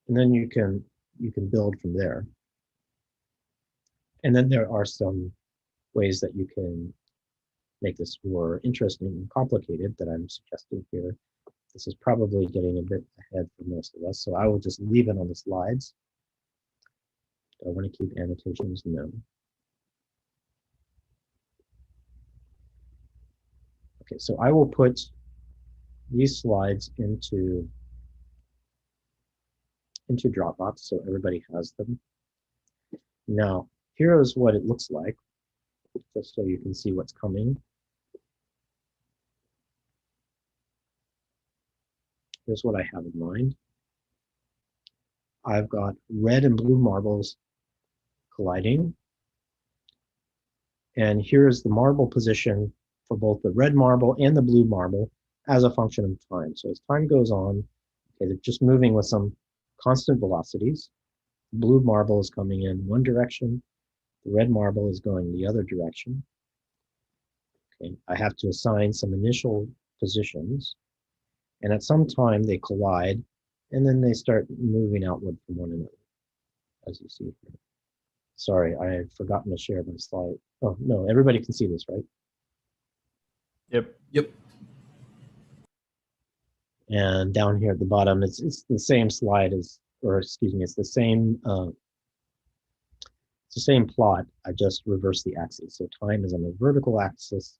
And then you can build from there. And then there are some ways that you can make this more interesting and complicated that I'm suggesting here. This is probably getting a bit ahead for most of us, so I will just leave it on the slides. Do I want to keep annotations? No. Okay, so I will put these slides into Dropbox so everybody has them. Now, here is what it looks like, just so you can see what's coming. Here's what I have in mind. I've got red and blue marbles colliding. And here's the marble position for both the red marble and the blue marble as a function of time. So as time goes on, okay, they're just moving with some constant velocities. The blue marble is coming in one direction. The red marble is going the other direction. Okay, I have to assign some initial positions. And at some time they collide, and then they start moving outward from one another, as you see here. Sorry, I had forgotten to share my slide. Oh, no, everybody can see this, right? Yep. And down here at the bottom, it's the same slide as, or excuse me, it's the same the same plot. I just reverse the axis. So time is on the vertical axis,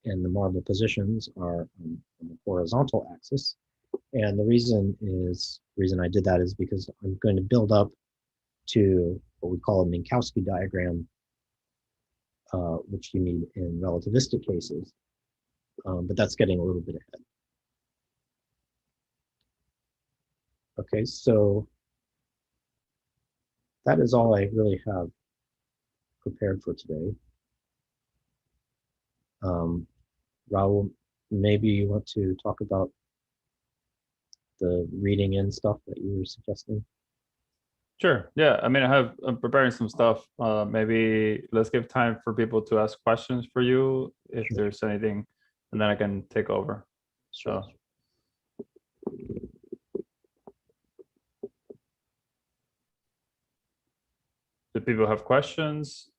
and the marble positions are on the horizontal axis. And the reason I did that is because I'm going to build up to what we call a Minkowski diagram, which you need in relativistic cases. But that's getting a little bit ahead. Okay, so that is all I really have prepared for today. Raul, maybe you want to talk about the reading in stuff that you were suggesting? Sure. Yeah. I mean, I'm preparing some stuff. Maybe let's give time for people to ask questions for you if Sure. there's anything, and then I can take over. Sure. So. Do people have questions?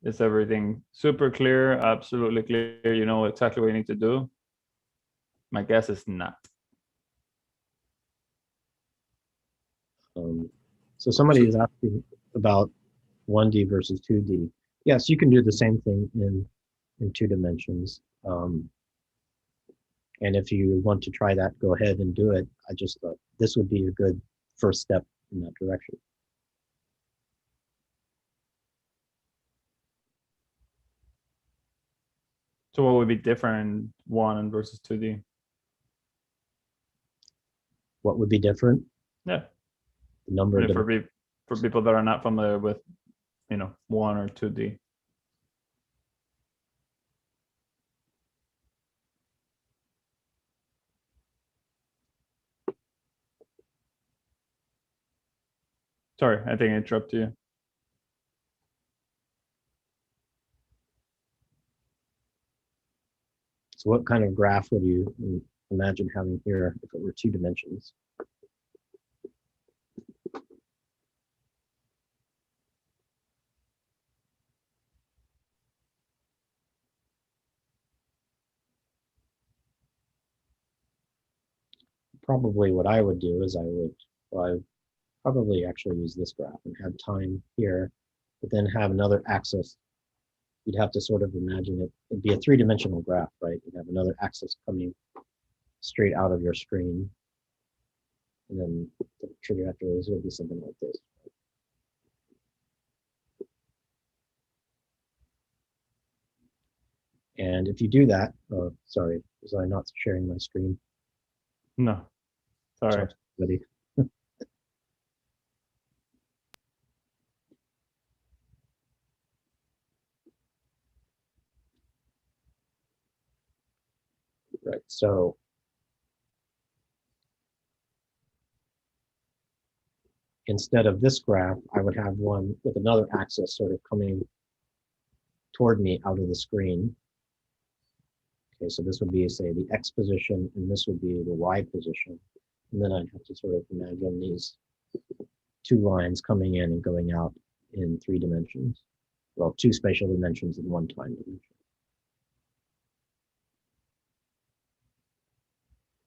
Is everything super clear? Absolutely clear? You know exactly what you need to do? My guess is not. So somebody is asking about 1D versus 2D. Yes, you can do the same thing in 2 dimensions. And if you want to try that, go ahead and do it. I just thought this would be a good first step in that direction. So what would be different in 1 versus 2D? What would be different? Yeah. The number of For people that are not familiar with, 1 or 2D. Sorry, I think I interrupted you. So what kind of graph would you imagine having here if it were 2 dimensions? Probably what I would do is I would probably actually use this graph and have time here, but then have another axis. You'd have to sort of imagine it. It'd be a 3-dimensional graph, right? You'd have another axis coming straight out of your screen. And then the trajectory would be something like this. And if you do that, sorry, was I not sharing my screen? No, sorry. Ready? Right, so instead of this graph, I would have one with another axis sort of coming toward me out of the screen. Okay, so this would be, say, the X position, and this would be the Y position. And then I'd have to sort of imagine these 2 lines coming in and going out in 3 dimensions. Well, 2 spatial dimensions and 1 time dimension.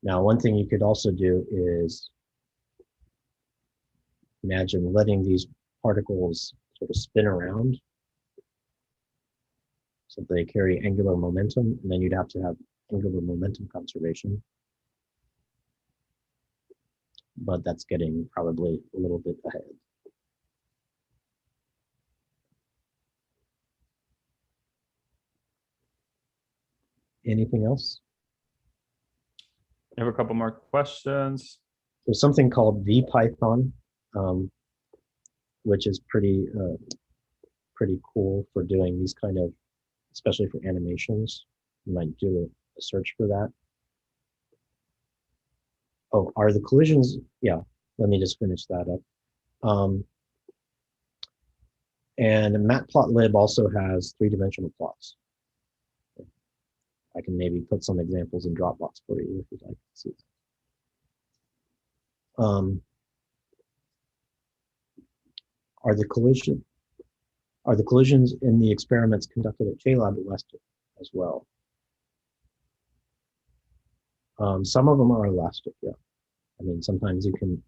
Now, one thing you could also do is imagine letting these particles sort of spin around. So they carry angular momentum, and then you'd have to have angular momentum conservation. But that's getting probably a little bit ahead. Anything else? I have a couple more questions. There's something called VPython, which is pretty cool for doing these kind of, especially for animations. You might do a search for that. Oh, are the collisions? Yeah, let me just finish that up. And Matplotlib also has 3-dimensional plots. I can maybe put some examples in Dropbox for you if you'd like to see. Are the collisions in the experiments conducted at JLab elastic as well? Some of them are elastic, yeah. I mean, sometimes you can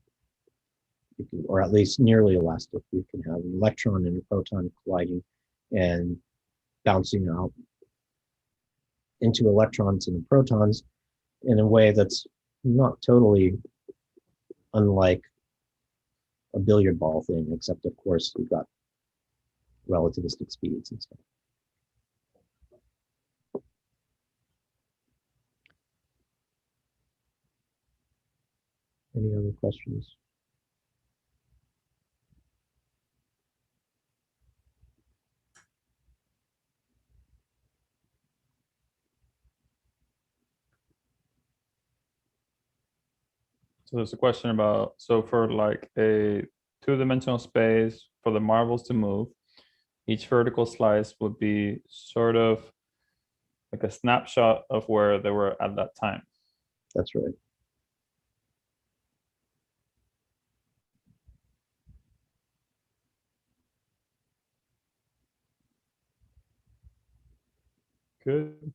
or at least nearly elastic. You can have an electron and a proton colliding and bouncing out into electrons and protons in a way that's not totally unlike a billiard ball thing, except of course we've got relativistic speeds and stuff. Any other questions? So there's a question about, so for like a two-dimensional space for the marbles to move, each vertical slice would be sort of like a snapshot of where they were at that time. That's right. Good.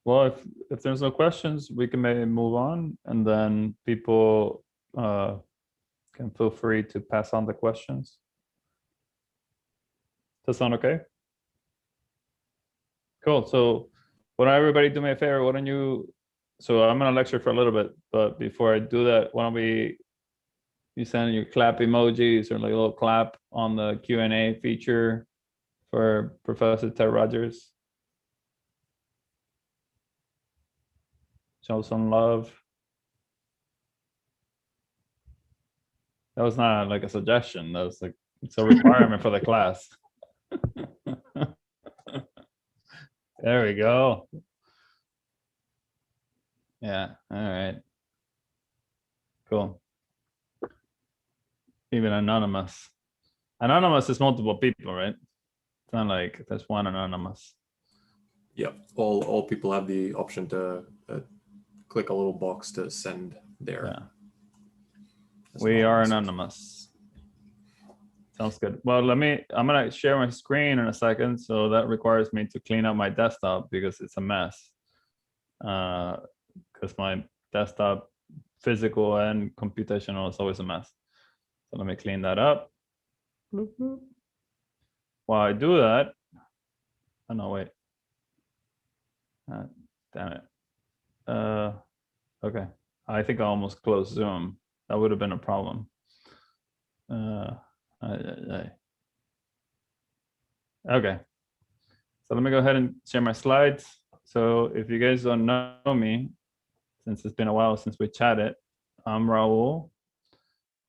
Well, if there's no questions, we can maybe move on, and then people can feel free to pass on the questions. Does that sound okay? Cool. So why don't everybody do me a favor? Why don't you, so I'm gonna lecture for a little bit, but before I do that, why don't you send your clap emojis or like a little clap on the Q&A feature for Professor Ted Rogers. Show some love. That was not like a suggestion. That was like, it's a requirement for the class. There we go. Yeah, all right. Cool. Even anonymous. Anonymous is multiple people, right? It's not like there's one anonymous. Yeah, all people have the option to click a little box to send their. Yeah. We are anonymous. Sounds good. Well, I'm gonna share my screen in a second. So that requires me to clean up my desktop because it's a mess. Because my desktop, physical and computational, is always a mess. So let me clean that up. While I do that, oh no, wait. Damn it. Okay. I think I almost closed Zoom. That would have been a problem. Okay. So let me go ahead and share my slides. So if you guys don't know me, since it's been a while since we chatted, I'm Raul.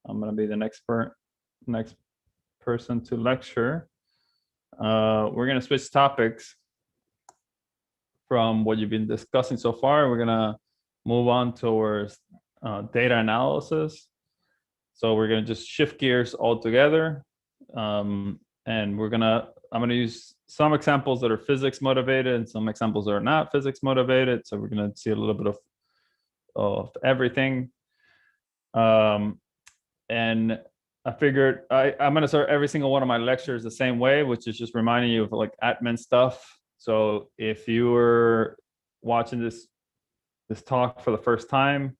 I'm gonna be the next person to lecture. We're gonna switch topics from what you've been discussing so far. We're gonna move on towards data analysis. So we're gonna just shift gears altogether, and I'm gonna use some examples that are physics motivated and some examples that are not physics motivated. So we're gonna see a little bit of everything. And I figured I'm gonna start every single one of my lectures the same way, which is just reminding you of like admin stuff. So if you were watching this talk for the first time,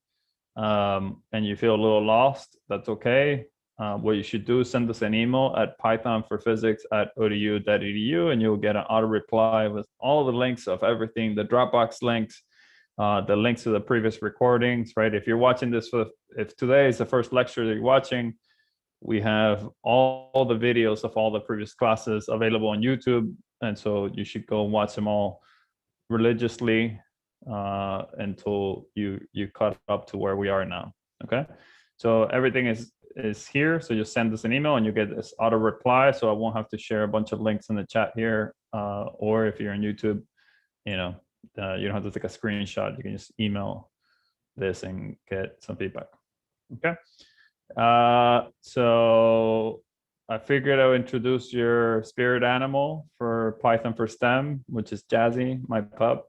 and you feel a little lost, that's okay. What you should do is send us an email at pythonforphysics@odu.edu, and you'll get an auto reply with all the links of everything, the Dropbox links, the links to the previous recordings, right? If you're watching this if today is the first lecture that you're watching, we have all the videos of all the previous classes available on YouTube. And so you should go and watch them all religiously until you caught up to where we are now. Okay, so everything is here. So just send us an email and you get this auto reply. So I won't have to share a bunch of links in the chat here. Or if you're on YouTube, you don't have to take a screenshot. You can just email this and get some feedback. Okay. So I figured I would introduce your spirit animal for Python for STEM, which is Jazzy, my pup.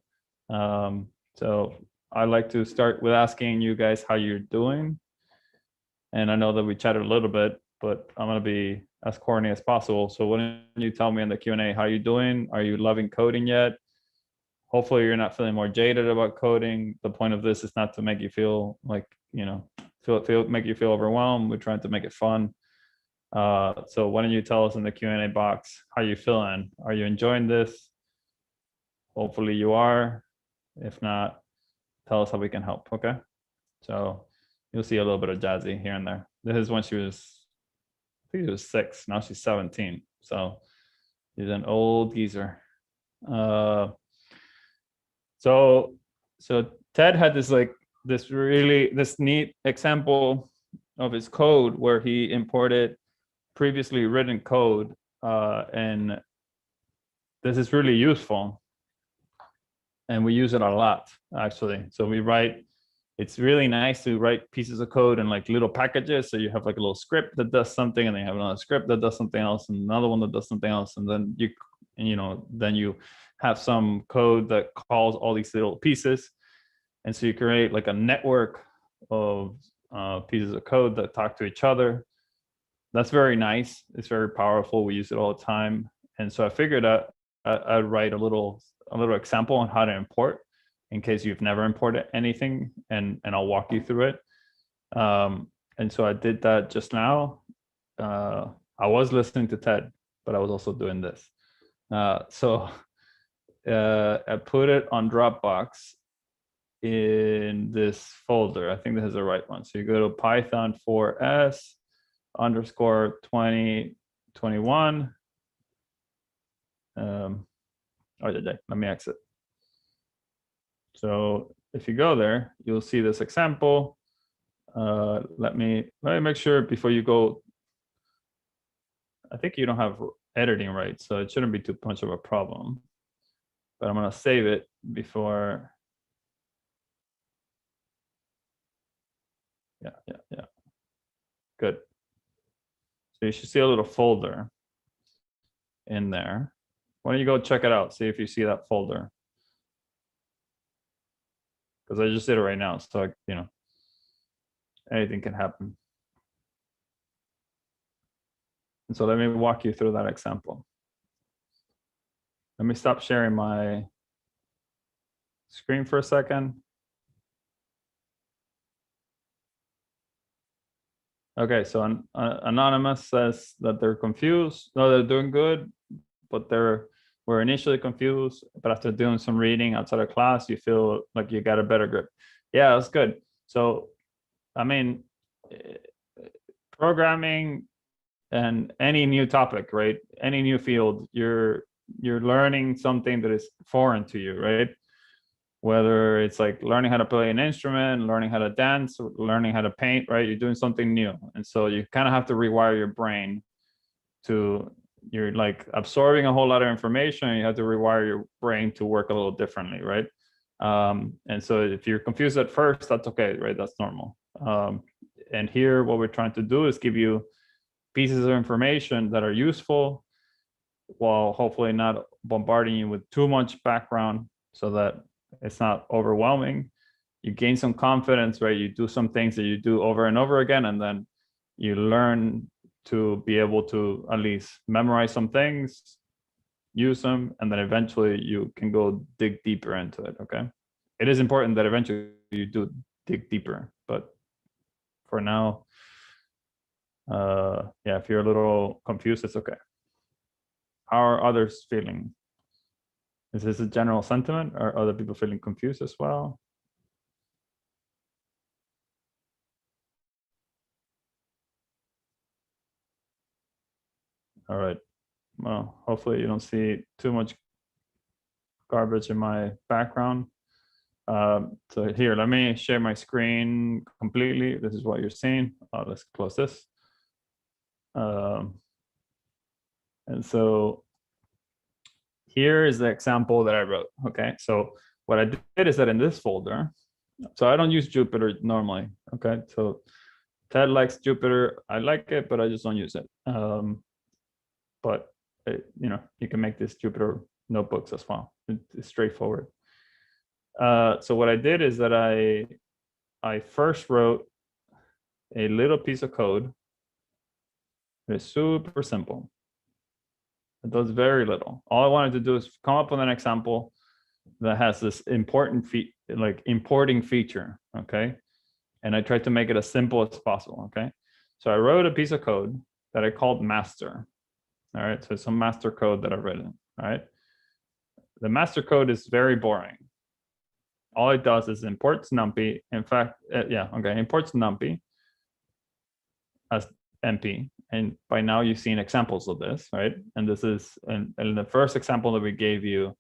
So I like to start with asking you guys how you're doing. And I know that we chatted a little bit, but I'm going to be as corny as possible. So why don't you tell me in the Q&A how you doing? Are you loving coding yet? Hopefully you're not feeling more jaded about coding. The point of this is not to make you feel like, make you feel overwhelmed. We're trying to make it fun. So why don't you tell us in the Q&A box how you feeling? Are you enjoying this? Hopefully you are. If not, tell us how we can help. Okay. So you'll see a little bit of Jazzy here and there. This is when she was, I think she was 6. Now she's 17. So she's an old geezer. So Ted had this this neat example of his code where he imported previously written code, and this is really useful, and we use it a lot actually. So it's really nice to write pieces of code in like little packages. So you have like a little script that does something, and then you have another script that does something else, and another one that does something else, and then you have some code that calls all these little pieces, and so you create like a network of pieces of code that talk to each other. That's very nice. It's very powerful. We use it all the time, and so I figured I'd write a little example on how to import, in case you've never imported anything, and I'll walk you through it. And so I did that just now. I was listening to Ted, but I was also doing this. So I put it on Dropbox in this folder. I think this is the right one. So you go to Python 4s _ 2021. Let me exit. So if you go there, you'll see this example. Let me make sure before you go. I think you don't have editing rights, so it shouldn't be too much of a problem. But I'm gonna save it before. Yeah. Good. So you should see a little folder in there. Why don't you go check it out? See if you see that folder. Because I just did it right now, so anything can happen. And so let me walk you through that example. Let me stop sharing my screen for a second. Okay, so Anonymous says that they're confused. No, they're doing good, but were initially confused, but after doing some reading outside of class, you feel like you got a better grip. Yeah, that's good. So, I mean, programming and any new topic, right? Any new field, you're learning something that is foreign to you, right? Whether it's like learning how to play an instrument, learning how to dance, or learning how to paint, right? You're doing something new. And so you kind of have to rewire your brain you're like absorbing a whole lot of information, and you have to rewire your brain to work a little differently, right? And so if you're confused at first, that's okay, right? That's normal. And here, what we're trying to do is give you pieces of information that are useful, while hopefully not bombarding you with too much background, so that it's not overwhelming. You gain some confidence, right? You do some things that you do over and over again, and then you learn to be able to at least memorize some things, use them, and then eventually you can go dig deeper into it, okay? It is important that eventually you do dig deeper, but for now, yeah, if you're a little confused, it's okay. How are others feeling? Is this a general sentiment? Are other people feeling confused as well? All right. Well, hopefully you don't see too much garbage in my background. So here, let me share my screen completely. This is what you're seeing. Let's close this. And so here is the example that I wrote. Okay, so what I did is that in this folder, so I don't use Jupyter normally. Okay, so Ted likes Jupyter. I like it, but I just don't use it. But you can make this Jupyter notebooks as well. It's straightforward. So what I did is that I first wrote a little piece of code. It's super simple. It does very little. All I wanted to do is come up with an example that has this important importing feature, okay? and I tried to make it as simple as possible, okay? So I wrote a piece of code that I called master. All right, so some master code that I've written, all right? The master code is very boring. All it does is imports numpy. In fact, imports numpy as NP. And by now you've seen examples of this, right? And this is, in the first example that we gave you,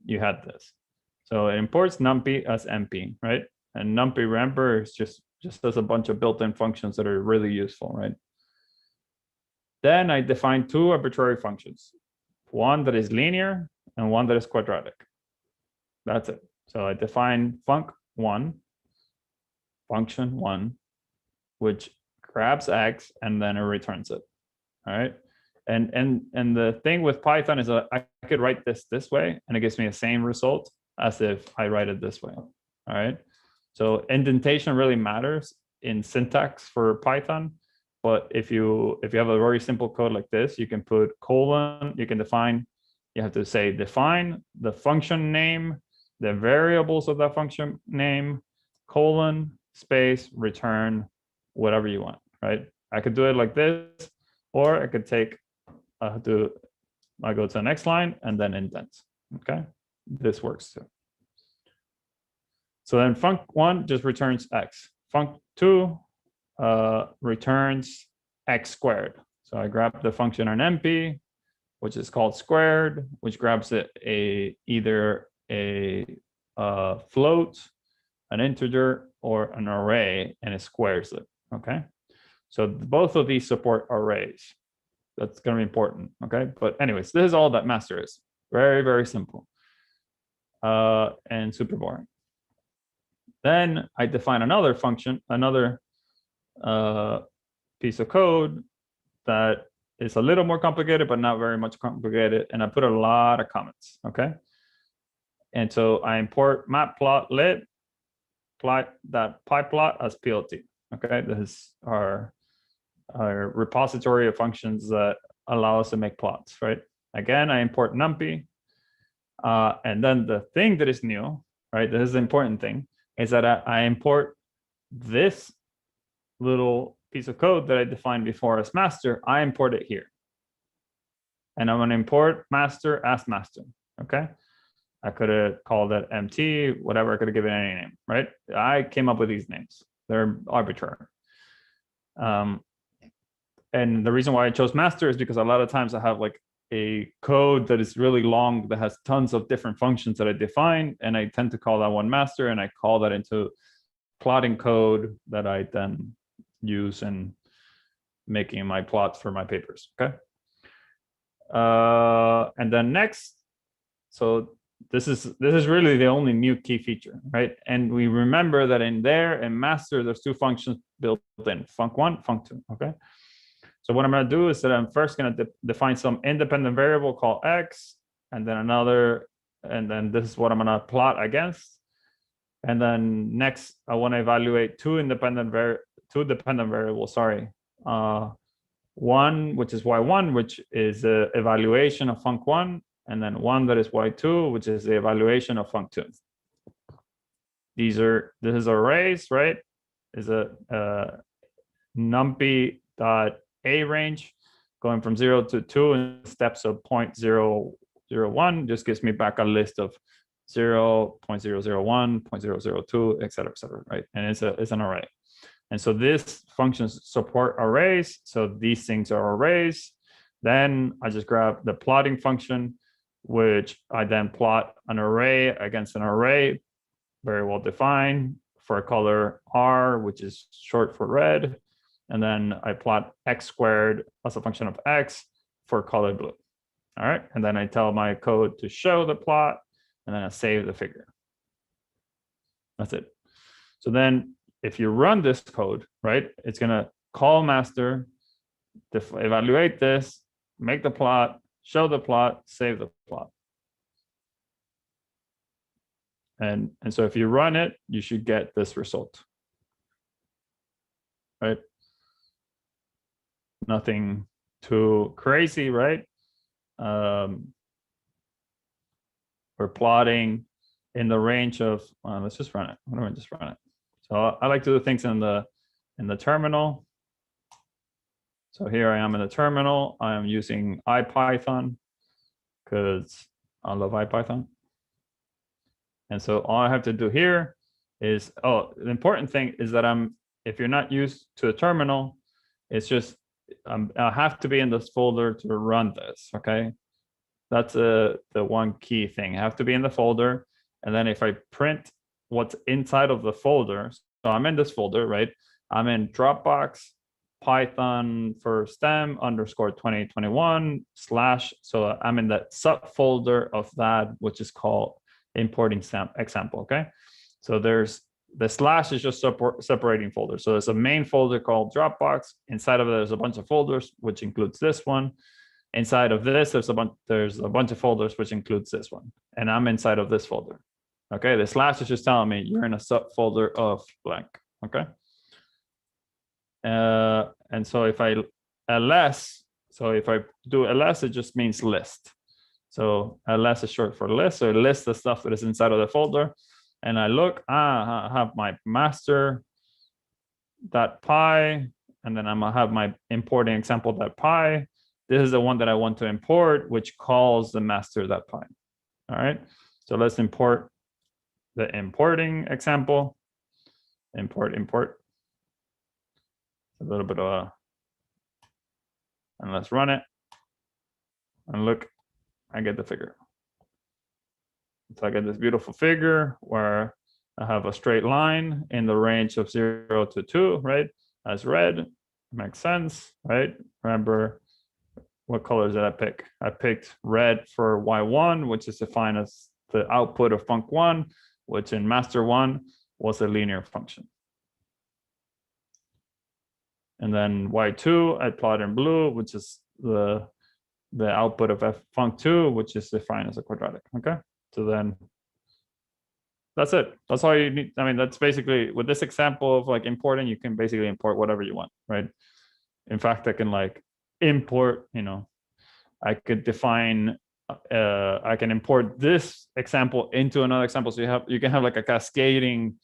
you had this. So it imports numpy as NP, right? And numpy, remember, is just does a bunch of built-in functions that are really useful, right? Then I define two arbitrary functions, one that is linear and one that is quadratic. That's it. So I define function1, which grabs x and then it returns it. All right. And the thing with Python is that I could write this way and it gives me the same result as if I write it this way. All right. So indentation really matters in syntax for Python. But if you have a very simple code like this, you can put colon, you can define, you have to say define the function name, the variables of that function name, colon, space, return, whatever you want, right? I could do it like this, or I could take, I go to the next line and then indent, okay? This works too. So then func1 just returns x. Func2 returns x squared. So I grab the function on NP, which is called squared, which grabs either a float, an integer, or an array, and it squares it, okay? So both of these support arrays. That's gonna be important, okay? But anyways, this is all that master is. Very, very simple. And super boring. Then I define another function, another piece of code that is a little more complicated, but not very much complicated. And I put a lot of comments, okay? And so I import matplotlib, plot.pyplot as PLT, okay? This is our repository of functions that allow us to make plots, right? Again, I import numpy. And then the thing that is new, right? This is the important thing, is that I import this little piece of code that I defined before as master, I import it here. And I'm going to import master as master, okay? I could have called it MT, whatever, I could have given any name, right? I came up with these names. They're arbitrary. And the reason why I chose master is because a lot of times I have like a code that is really long that has tons of different functions that I define, and I tend to call that one master, and I call that into plotting code that I then use in making my plots for my papers, okay? And then next, so this is really the only new key feature, right? And we remember that in master, there's two functions built in, func1, func2, okay? So what I'm going to do is that I'm first going to define some independent variable called x, and then another, and then this is what I'm going to plot against. And then next, I want to evaluate two dependent variables, sorry. One, which is y1, which is the evaluation of func1, and then one that is y2, which is the evaluation of func2. This is arrays, right? Is a numpy.a range going from 0 to 2 in steps of 0.001, just gives me back a list of 0, 0.001, 0.002, et cetera, right? And it's an array. And so these functions support arrays. So these things are arrays. Then I just grab the plotting function, which I then plot an array against an array, very well defined, for a color R, which is short for red. And then I plot x squared as a function of x for color blue. All right. And then I tell my code to show the plot, and then I save the figure. That's it. So then if you run this code, right, it's going to call master, evaluate this, make the plot, show the plot, save the plot. And so if you run it, you should get this result, right? Nothing too crazy, right? We're plotting in the range of, let's just run it. Why don't we just run it? So I like to do things in the terminal. So here I am in the terminal. I am using IPython because I love IPython. And so all I have to do here is, oh, the important thing is that if you're not used to a terminal, it's just, I have to be in this folder to run this, okay? That's the one key thing. I have to be in the folder. And then if I print what's inside of the folder, so I'm in this folder, right? I'm in Dropbox, Python for STEM _2021 / so I'm in that subfolder of that, which is called importing example, okay? So there's the / is just separating folders. So there's a main folder called Dropbox. Inside of it, there's a bunch of folders, which includes this one. Inside of this, there's a bunch of folders, which includes this one. And I'm inside of this folder. Okay, the / is just telling me you're in a subfolder of blank. Okay. And so if I ls, so if I do ls, it just means list. So ls is short for list. So it lists the stuff that is inside of the folder. And I look, I have my master.py, and then I'm gonna have my importing example.py. This is the one that I want to import, which calls the master.py. All right. So let's import the importing example. Import. A little bit of and let's run it. And look, I get the figure. So I get this beautiful figure where I have a straight line in the range of 0 to 2, right? As red, makes sense, right? Remember, what colors did I pick? I picked red for Y1, which is defined as the output of func1, which in master1 was a linear function. And then Y2, I plot in blue, which is the output of func2, which is defined as a quadratic, okay? So then that's it. That's all you need. I mean, that's basically, with this example of like importing, you can basically import whatever you want, right? In fact, I can like import, I could define, I can import this example into another example. So you can have like a cascading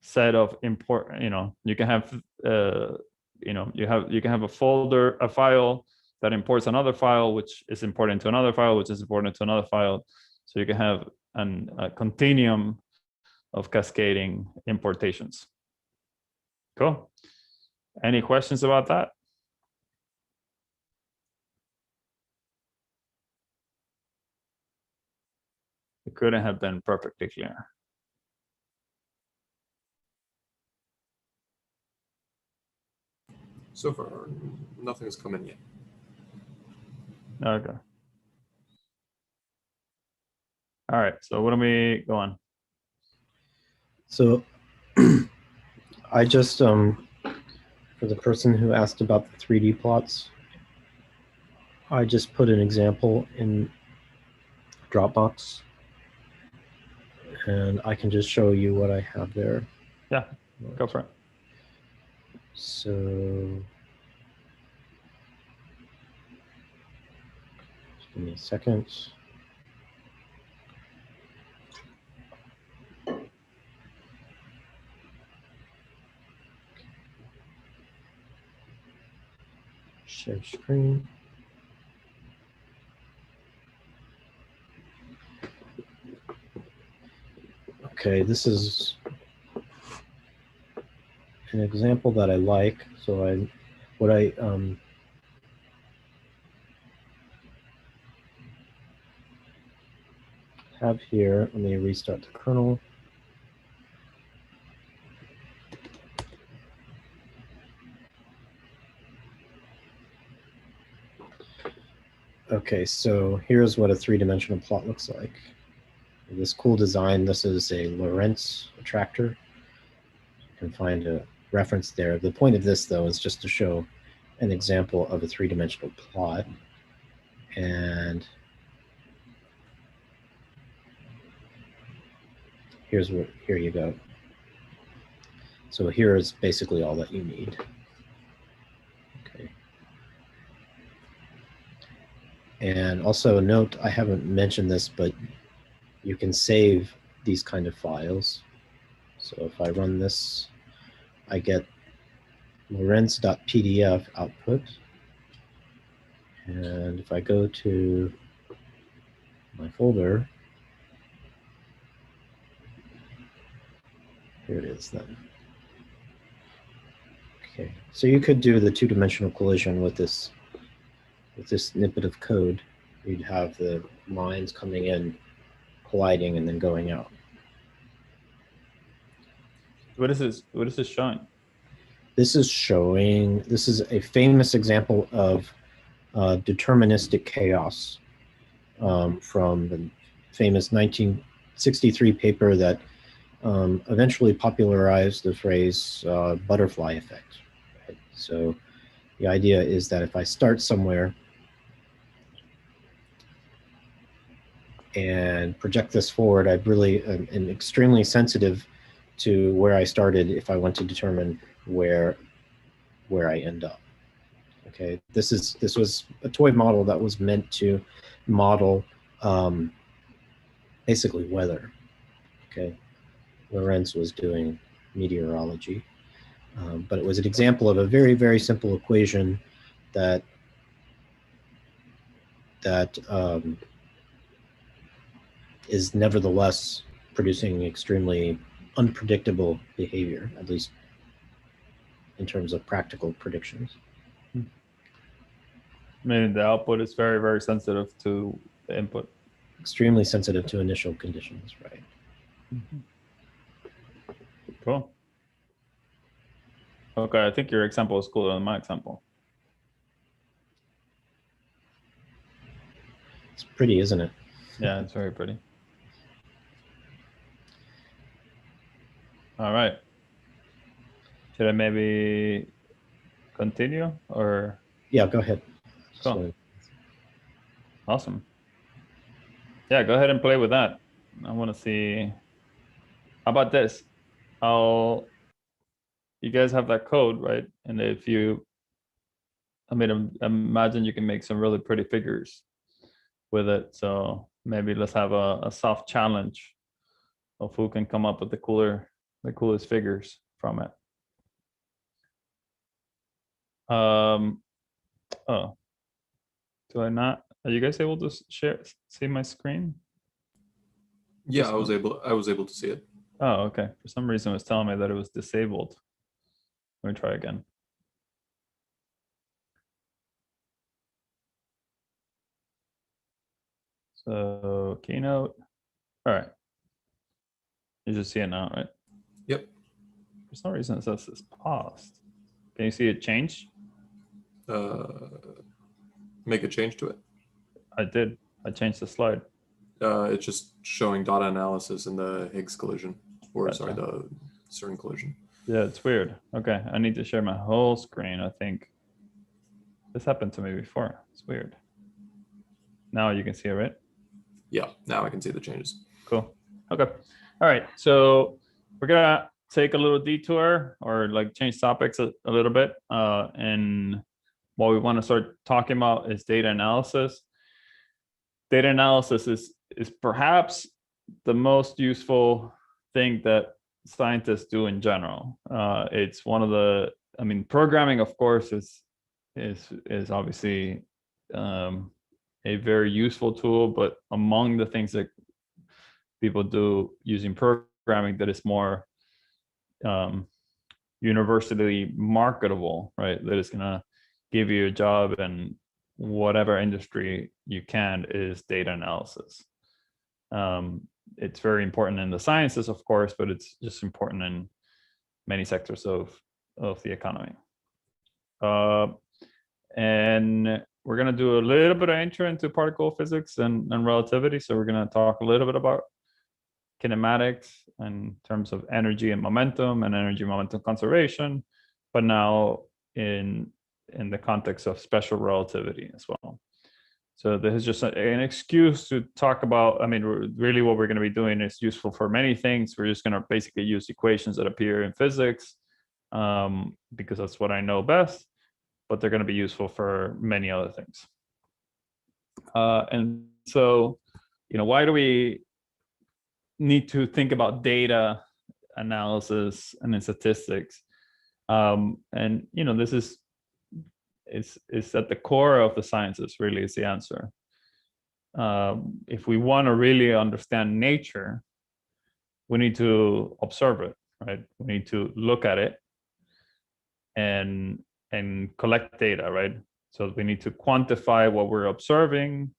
set of import, you can have, you can have a folder, a file that imports another file, which is imported into another file, which is imported into another file. So you can have a continuum of cascading importations. Cool. Any questions about that? It couldn't have been perfectly clear. So far, nothing has come in yet. Okay. All right, so what do we go on? So I just, for the person who asked about the 3D plots, I just put an example in Dropbox, and I can just show you what I have there. Yeah, go for it. So just give me a second. Share screen. Okay, this is an example that I like. So what I have here, let me restart the kernel. Okay, so here's what a three-dimensional plot looks like. This cool design, this is a Lorentz attractor. You can find a reference there. The point of this, though, is just to show an example of a three-dimensional plot. And here you go. So here is basically all that you need. Okay. And also note, I haven't mentioned this, but you can save these kind of files. So if I run this I get Lorentz.pdf output. And if I go to my folder, here it is then. Okay, so you could do the two-dimensional collision with this snippet of code. You'd have the lines coming in, colliding, and then going out. What is this? What is this showing? This is showing, this is a famous example of deterministic chaos from the famous 1963 paper that eventually popularized the phrase butterfly effect. Right? So the idea is that if I start somewhere and project this forward, I really am extremely sensitive to where I started if I want to determine where I end up. Okay, this was a toy model that was meant to model basically weather. Okay, Lorentz was doing meteorology, but it was an example of a very, very simple equation that is nevertheless producing extremely unpredictable behavior, at least in terms of practical predictions. Meaning the output is very, very sensitive to the input. Extremely sensitive to initial conditions, right? Cool. Okay, I think your example is cooler than my example. It's pretty, isn't it? Yeah, it's very pretty. All right. Should I maybe continue or? Yeah, go ahead. Cool. So, Awesome. Yeah, go ahead and play with that. I want to see. How about this? You guys have that code, right? And if you, I mean, imagine you can make some really pretty figures with it. So maybe let's have a soft challenge of who can come up with the coolest figures from it. Oh, do I not? Are you guys able to see my screen? Yeah, I was able to see it. Oh, okay. For some reason, it was telling me that it was disabled. Let me try again. So Keynote. All right. You just see it now, right? Yep. For some reason, it says it's paused. Can you see it change? Make a change to it. I did. I changed the slide. It's just showing data analysis in the Higgs collision, or Gotcha. sorry, the CERN collision. Yeah, it's weird. Okay, I need to share my whole screen, I think. This happened to me before. It's weird. Now you can see it, right? Yeah, now I can see the changes. Cool. Okay. All right. So we're gonna take a little detour or like change topics a little bit. And what we want to start talking about is data analysis. Data analysis is perhaps the most useful thing that scientists do in general. It's one of the, I mean, programming, of course, is obviously a very useful tool, but among the things that people do using programming that is more universally marketable, right? That is gonna give you a job in whatever industry you can is data analysis. It's very important in the sciences, of course, but it's just important in many sectors of the economy. And we're going to do a little bit of intro into particle physics and relativity. So we're going to talk a little bit about kinematics in terms of energy and momentum conservation, but now in the context of special relativity as well. So this is just an excuse to talk about, I mean, really what we're going to be doing is useful for many things. We're just going to basically use equations that appear in physics because that's what I know best, but they're going to be useful for many other things. And so, why do we need to think about data analysis and in statistics? And this is at the core of the sciences, really, is the answer. If we want to really understand nature, we need to observe it, right? We need to look at it and collect data, right? So we need to quantify what we're observing,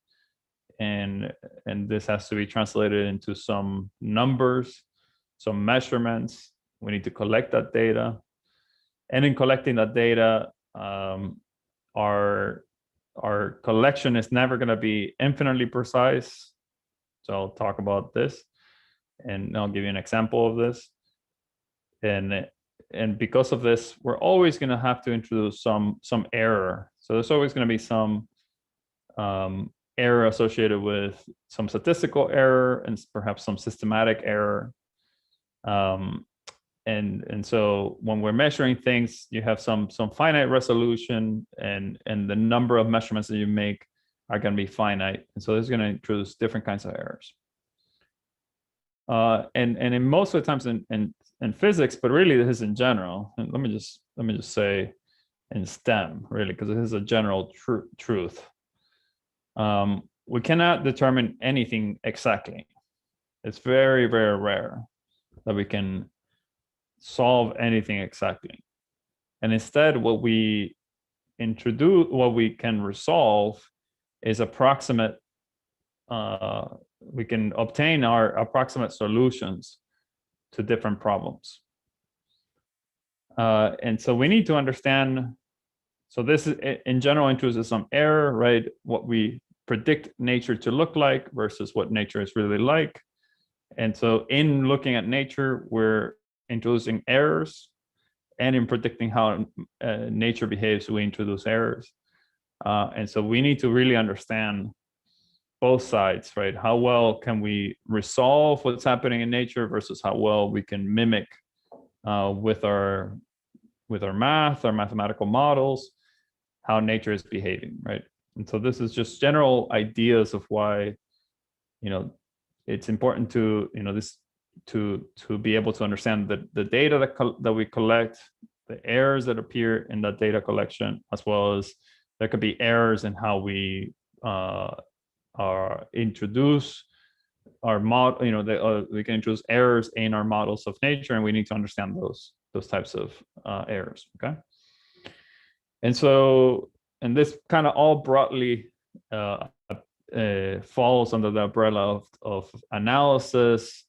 and this has to be translated into some numbers, some measurements. We need to collect that data, and in collecting that data, our collection is never going to be infinitely precise. So I'll talk about this, and I'll give you an example of this. And because of this, we're always going to have to introduce some error. So there's always going to be some error associated with some statistical error and perhaps some systematic error. And so when we're measuring things, you have some finite resolution, and the number of measurements that you make are going to be finite. And so this is going to introduce different kinds of errors. And in most of the times in physics, but really this is in general. And let me just say in STEM, really, because this is a general truth. We cannot determine anything exactly. It's very, very rare that we can solve anything exactly. And instead, what we can resolve is approximate. We can obtain our approximate solutions to different problems. And so we need to understand. So this is, in general, introduces some error, right? What we predict nature to look like versus what nature is really like. And so in looking at nature, we're introducing errors, and in predicting how nature behaves, we introduce errors. And so we need to really understand both sides, right? How well can we resolve what's happening in nature versus how well we can mimic with our math, our mathematical models, how nature is behaving, right? And so this is just general ideas of why, it's important to, to be able to understand the data that we collect, the errors that appear in that data collection, as well as there could be errors in how we introduce our model. We can introduce errors in our models of nature, and we need to understand those types of errors. Okay. And so, and this kind of all broadly falls under the umbrella of analysis,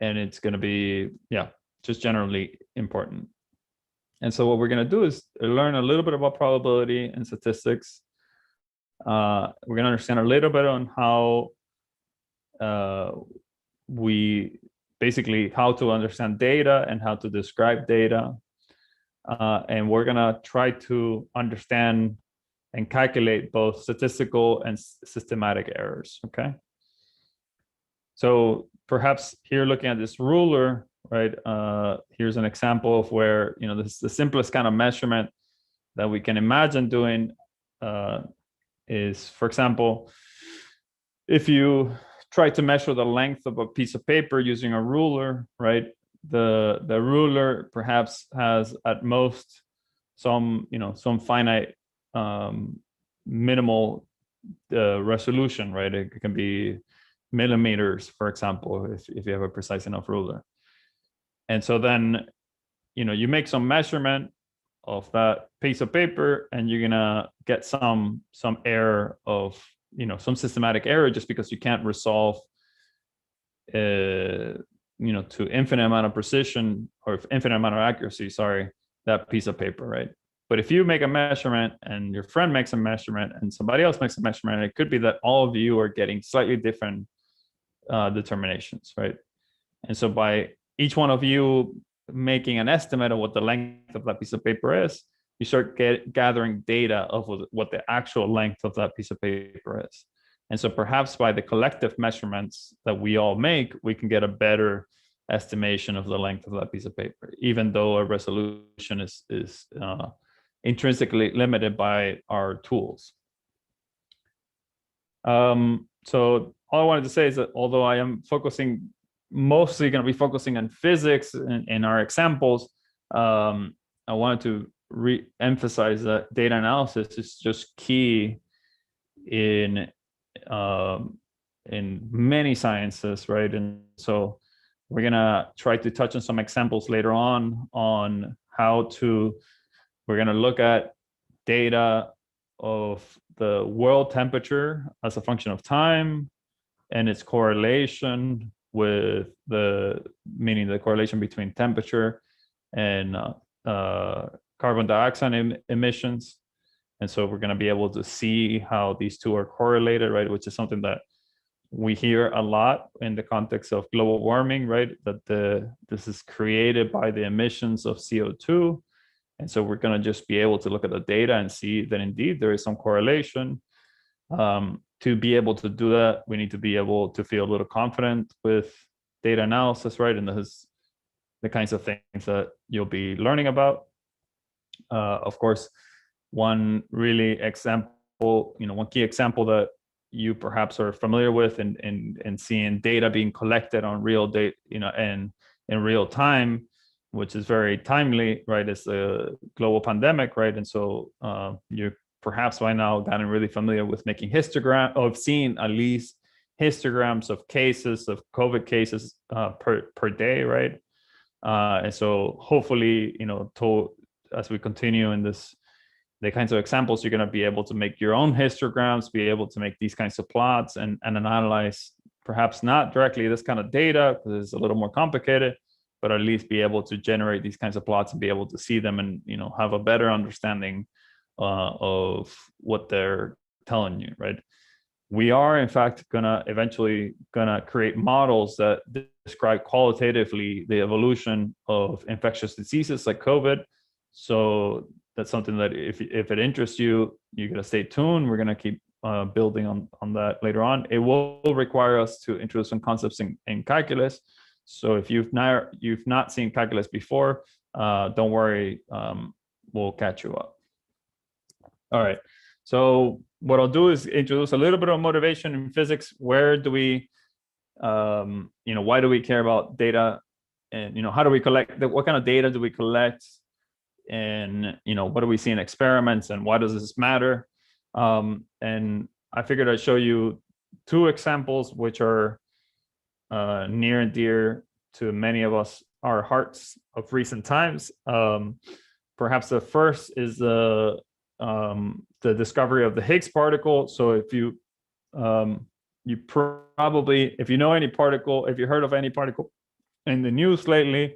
and it's going to be, just generally important. And so what we're going to do is learn a little bit about probability and statistics. We're going to understand a little bit on how how to understand data and how to describe data. And we're going to try to understand and calculate both statistical and systematic errors, okay? So perhaps here, looking at this ruler, right, here's an example of where, this is the simplest kind of measurement that we can imagine doing is, for example, if you try to measure the length of a piece of paper using a ruler, right, the ruler perhaps has at most some finite minimal resolution, right? It can be millimeters, for example, if you have a precise enough ruler. And so then, you make some measurement of that piece of paper, and you're gonna get some error of, some systematic error, just because you can't resolve, to infinite amount of precision or infinite amount of accuracy, that piece of paper, right? But if you make a measurement and your friend makes a measurement and somebody else makes a measurement, it could be that all of you are getting slightly different determinations, right? And so by each one of you making an estimate of what the length of that piece of paper is, you start gathering data of what the actual length of that piece of paper is. And so perhaps by the collective measurements that we all make, we can get a better estimation of the length of that piece of paper, even though our resolution is intrinsically limited by our tools. So all I wanted to say is that although I am mostly going to be focusing on physics in our examples, I wanted to re-emphasize that data analysis is just key in many sciences, right? And so we're gonna try to touch on some examples later on how we're gonna look at data of the world temperature as a function of time and its correlation with meaning the correlation between temperature and carbon dioxide emissions. And so we're going to be able to see how these two are correlated, right? Which is something that we hear a lot in the context of global warming, right? That this is created by the emissions of CO2. And so we're going to just be able to look at the data and see that indeed there is some correlation. To be able to do that, we need to be able to feel a little confident with data analysis, right? And this is the kinds of things that you'll be learning about. Of course, one key example that you perhaps are familiar with and seeing data being collected on real data, and in real time, which is very timely, right? Is the global pandemic, right? And so you perhaps by now gotten really familiar with making seeing at least histograms of cases of COVID cases per day, right? And so hopefully, as we continue in the kinds of examples, you're going to be able to make your own histograms, be able to make these kinds of plots and analyze perhaps not directly this kind of data because it's a little more complicated, but at least be able to generate these kinds of plots and be able to see them and have a better understanding of what they're telling you, right? We are in fact eventually gonna create models that describe qualitatively the evolution of infectious diseases like COVID. So that's something that if it interests you, you're gonna stay tuned. We're gonna keep building on that later on. It will require us to introduce some concepts in calculus. So if you've not seen calculus before, don't worry, we'll catch you up. All right, so what I'll do is introduce a little bit of motivation in physics. Where do we, why do we care about data? And, how do we collect, what kind of data do we collect? And, what do we see in experiments and why does this matter? And I figured I'd show you two examples which are near and dear to many of us, our hearts of recent times. Perhaps the first is the discovery of the Higgs particle. So if you probably, if you know any particle, if you heard of any particle in the news lately,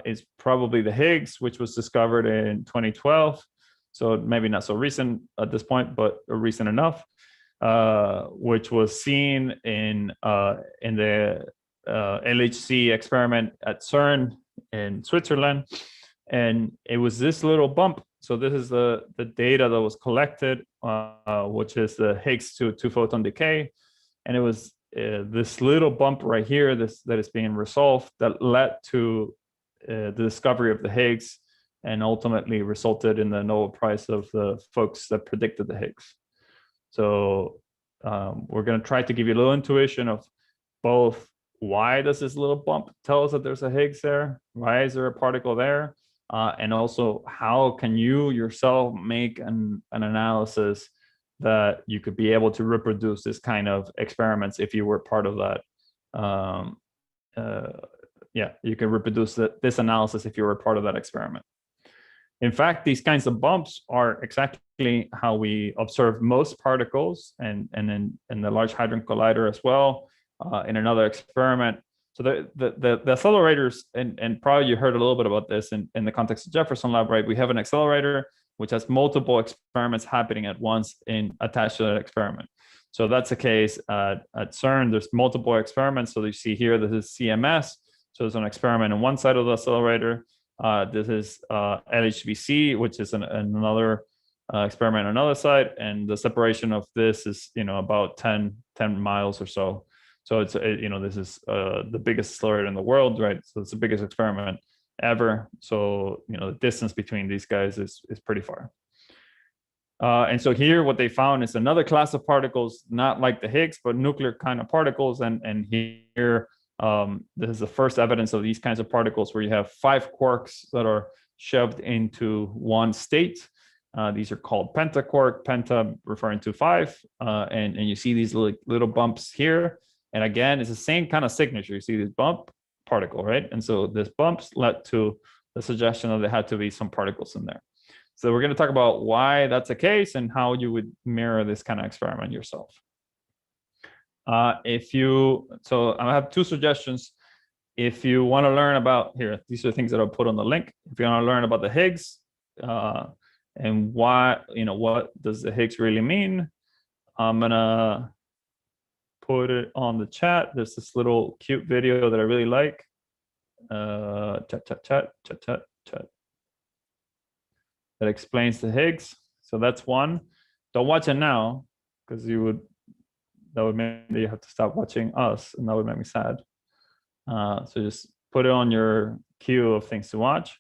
it's probably the Higgs, which was discovered in 2012. So maybe not so recent at this point, but recent enough, which was seen in the LHC experiment at CERN in Switzerland. And it was this little bump. So this is the data that was collected, which is the Higgs to two-photon decay. And it was this little bump right here that is being resolved that led to the discovery of the Higgs and ultimately resulted in the Nobel Prize of the folks that predicted the Higgs. So we're going to try to give you a little intuition of both why does this little bump tell us that there's a Higgs there? Why is there a particle there? And also, how can you yourself make an analysis that you could be able to reproduce this kind of experiments if you were part of that? You can reproduce this analysis if you were part of that experiment. In fact, these kinds of bumps are exactly how we observe most particles and in the Large Hadron Collider as well, in another experiment. So the accelerators, and probably you heard a little bit about this in the context of Jefferson Lab, right? We have an accelerator which has multiple experiments happening at once attached to that experiment. So that's the case at CERN. There's multiple experiments. So you see here, this is CMS. So there's an experiment on one side of the accelerator. This is LHVC, which is another experiment on another side. And the separation of this is, about 10 miles or so. So it's, this is the biggest accelerator in the world, right? So it's the biggest experiment ever. So, the distance between these guys is pretty far. And so here what they found is another class of particles, not like the Higgs, but nuclear kind of particles. And here, this is the first evidence of these kinds of particles where you have 5 quarks that are shoved into one state. These are called pentaquark, penta referring to 5, and you see these little bumps here. And again, it's the same kind of signature. You see this bump, particle, right? And so this bumps led to the suggestion that there had to be some particles in there. So we're going to talk about why that's the case and how you would mirror this kind of experiment yourself. So I have 2 suggestions. If you want to learn about, here, these are things that I'll put on the link. If you want to learn about the Higgs and why, what does the Higgs really mean, I'm going to put it on the chat. There's this little cute video that I really like. Chat. That explains the Higgs. So that's one. Don't watch it now, because that would mean that you have to stop watching us, and that would make me sad. So just put it on your queue of things to watch.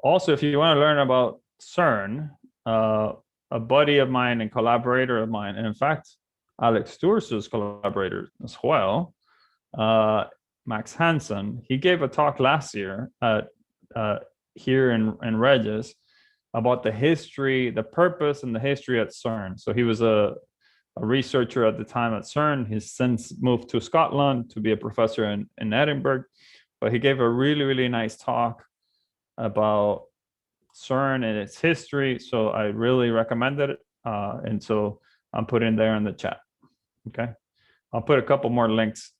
Also, if you want to learn about CERN, a buddy of mine and collaborator of mine, and in fact, Alex Sturza's collaborator as well, Max Hansen, he gave a talk last year at here in REYES about the history, the purpose and the history at CERN. So he was a researcher at the time at CERN. He's since moved to Scotland to be a professor in Edinburgh, but he gave a really, really nice talk about CERN and its history. So I really recommended it. And so I'm putting there in the chat. Okay. I'll put a couple more links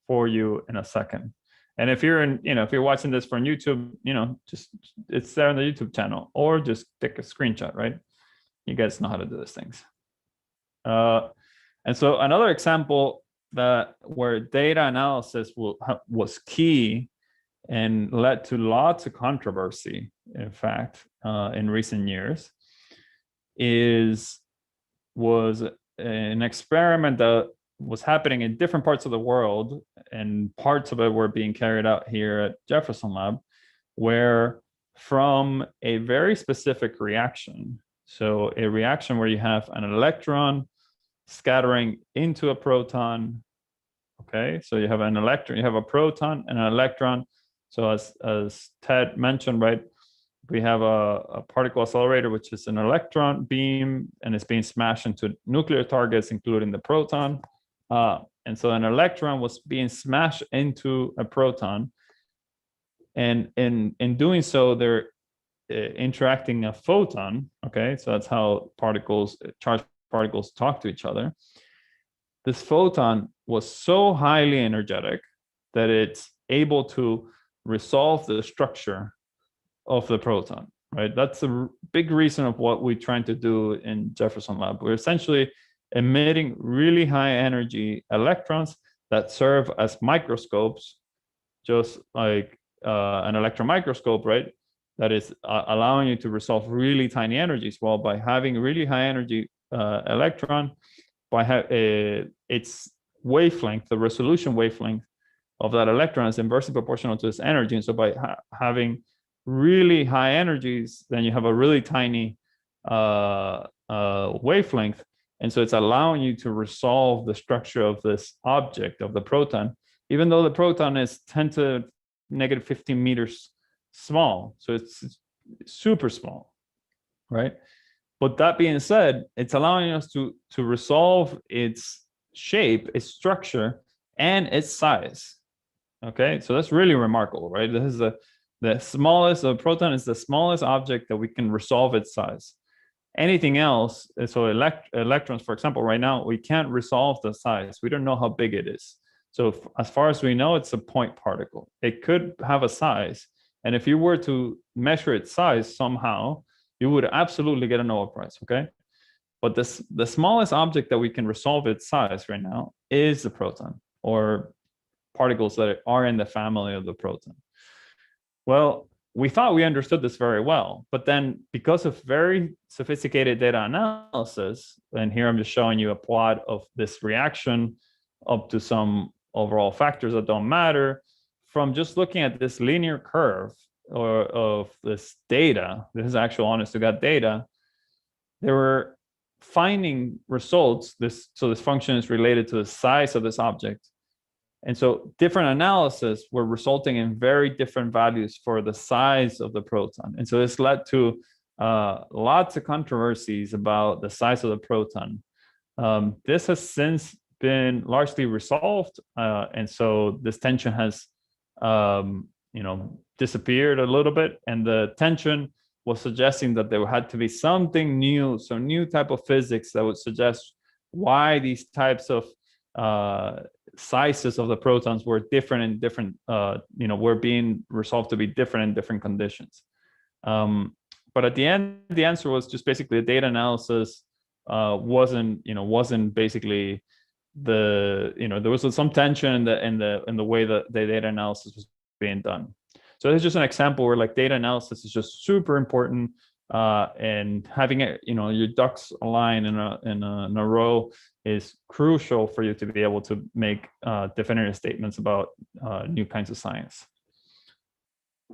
for you in a second. And if you're if you're watching this from YouTube, just it's there on the YouTube channel, or just take a screenshot, right? You guys know how to do these things. And so another example where data analysis was key and led to lots of controversy, in fact, in recent years, was an experiment that was happening in different parts of the world, and parts of it were being carried out here at Jefferson Lab, where from a very specific reaction, so a reaction where you have an electron scattering into a proton, okay? So you have an electron, you have a proton and an electron. So as Ted mentioned, right, we have a particle accelerator, which is an electron beam, and it's being smashed into nuclear targets, including the proton. And so an electron was being smashed into a proton, and in doing so, they're interacting a photon. Okay, so that's how charged particles talk to each other. This photon was so highly energetic that it's able to resolve the structure of the proton. Right, that's a big reason of what we're trying to do in Jefferson Lab. We're essentially emitting really high energy electrons that serve as microscopes, just like an electron microscope, right? That is allowing you to resolve really tiny energies. Well, by having really high energy electron, by its wavelength, the resolution wavelength of that electron is inversely proportional to its energy. And so by having really high energies, then you have a really tiny wavelength. And so it's allowing you to resolve the structure of this object, of the proton, even though the proton is 10 to negative 15 meters small. So it's super small, right? But that being said, it's allowing us to resolve its shape, its structure, and its size. Okay, so that's really remarkable, right? This is the smallest, a proton is the smallest object that we can resolve its size. Anything else, so electrons, for example, right now, we can't resolve the size. We don't know how big it is. So as far as we know, it's a point particle. It could have a size. And if you were to measure its size somehow, you would absolutely get a Nobel Prize, okay? But the smallest object that we can resolve its size right now is the proton, or particles that are in the family of the proton. Well, we thought we understood this very well, but then because of very sophisticated data analysis, and here I'm just showing you a plot of this reaction up to some overall factors that don't matter, from just looking at this linear curve of this data, this is actual honest to God data, they were finding results. So this function is related to the size of this object And so different analyses were resulting in very different values for the size of the proton. And so this led to lots of controversies about the size of the proton. This has since been largely resolved. And so this tension has, disappeared a little bit. And the tension was suggesting that there had to be something new, some new type of physics that would suggest why these types of sizes of the protons were different in different, were being resolved to be different in different conditions. But at the end, the answer was just basically the data analysis wasn't basically there was some tension in the way that the data analysis was being done. So it's just an example where like data analysis is just super important, and having it, your ducks aligned in a row is crucial for you to be able to make definitive statements about new kinds of science.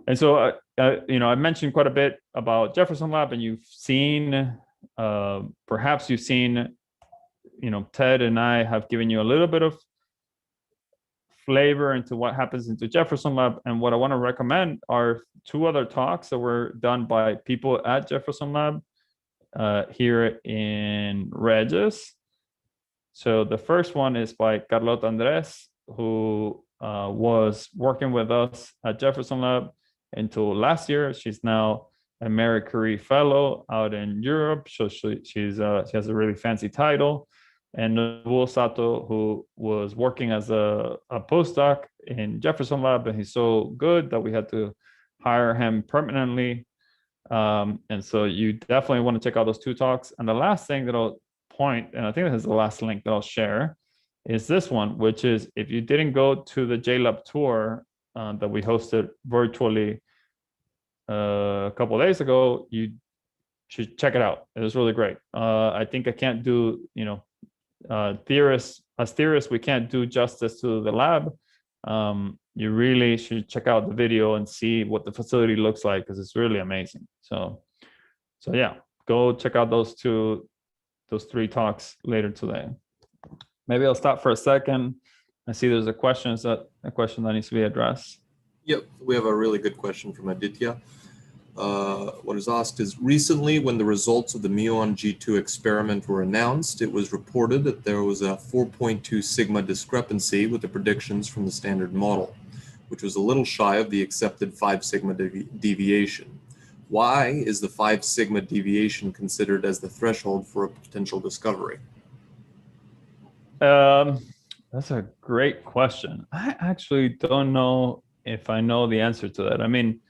And so, I mentioned quite a bit about Jefferson Lab, and you've seen, perhaps you've seen, Ted and I have given you a little bit of flavor into what happens into Jefferson Lab. And what I want to recommend are two other talks that were done by people at Jefferson Lab here in REYES. So the first one is by Carlota Andres, who was working with us at Jefferson Lab until last year. She's now a Marie Curie Fellow out in Europe. So she has a really fancy title. And Nobuo Sato, who was working as a postdoc in Jefferson Lab, and he's so good that we had to hire him permanently. And so you definitely want to check out those two talks. And the last thing that I'll point, and I think this is the last link that I'll share, is this one, which is if you didn't go to the JLab tour that we hosted virtually a couple of days ago, you should check it out. It was really great. I think I can't do, theorists, we can't do justice to the lab. You really should check out the video and see what the facility looks like, because it's really amazing. So yeah, go check out those three talks later today. Maybe I'll stop for a second. I see there's a question that needs to be addressed. Yep, we have a really good question from Aditya. What is asked is, recently when the results of the Muon G2 experiment were announced, it was reported that there was a 4.2 sigma discrepancy with the predictions from the standard model, which was a little shy of the accepted 5 sigma deviation. Why is the 5 sigma deviation considered as the threshold for a potential discovery? That's a great question. I actually don't know if I know the answer to that. I mean,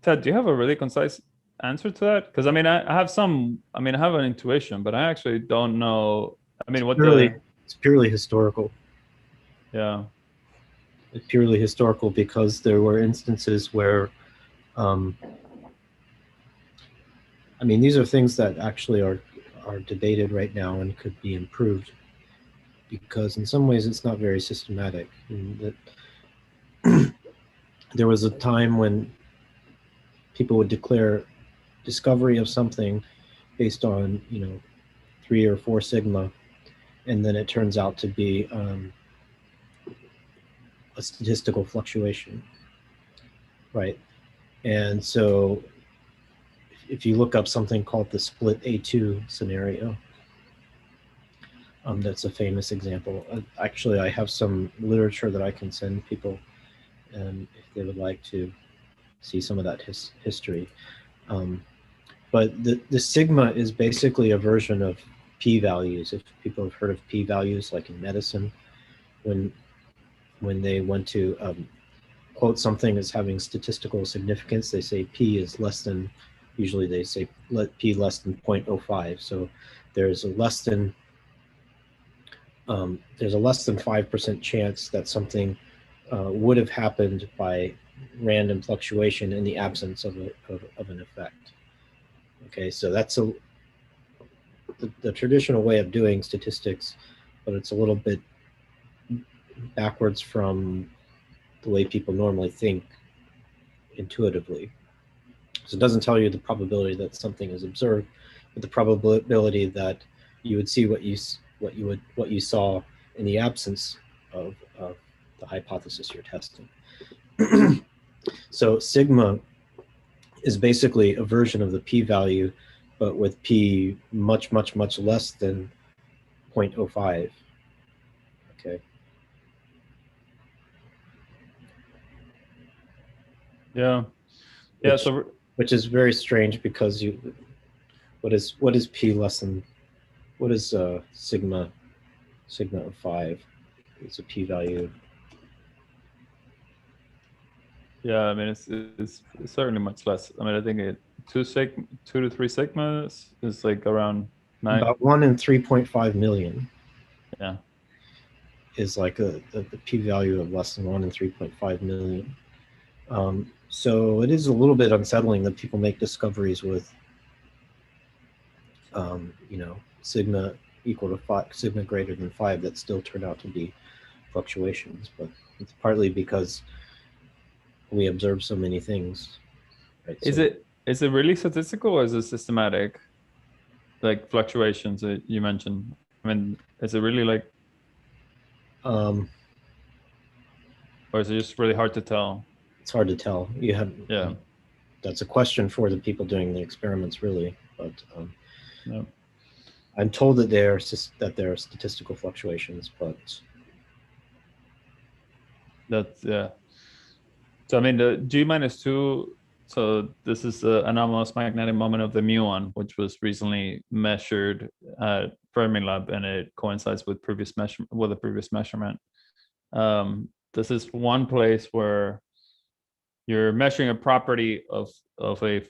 Ted, do you have a really concise answer to that? Because I have an intuition, but I actually don't know. I mean, it's purely historical. Yeah. It's purely historical because there were instances where, these are things that actually are debated right now and could be improved, because in some ways it's not very systematic. There was a time when people would declare discovery of something based on 3 or 4 sigma, and then it turns out to be a statistical fluctuation, right? And so if you look up something called the split A2 scenario, that's a famous example. Actually, I have some literature that I can send people if they would like to see some of that history. But the sigma is basically a version of p-values. If people have heard of p-values, like in medicine, when they want to quote something as having statistical significance, they say p is less than, usually they say let p less than 0.05. So there's a less than 5% chance that something would have happened by random fluctuation in the absence of an effect. Okay, so that's the traditional way of doing statistics, but it's a little bit backwards from the way people normally think intuitively. So it doesn't tell you the probability that something is observed, but the probability that you would see what you saw in the absence of the hypothesis you're testing. So sigma is basically a version of the p-value, but with p much, much, much less than 0.05. Okay. Yeah. Yeah. So which is very strange because what is p less than, what is sigma of 5? It's a p-value. yeah, I mean it's certainly much less. I mean, I think 2 to 3 sigmas is like around 9. About 1 in 3.5 million. Yeah. Is like the p-value of less than 1 in 3.5 million. So it is a little bit unsettling that people make discoveries with, you know, sigma equal to 5, sigma greater than 5 that still turn out to be fluctuations. But it's partly because we observe so many things. Right? Is it really statistical or is it systematic? Like fluctuations that you mentioned. I mean, is it really like, or is it just really hard to tell? It's hard to tell. You have, yeah. That's a question for the people doing the experiments, really. But yeah. I'm told that there are statistical fluctuations, but that's yeah. So I mean, the G-2. So this is the anomalous magnetic moment of the muon, which was recently measured at Fermilab, and it coincides with the previous measurement. This is one place where you're measuring a property of a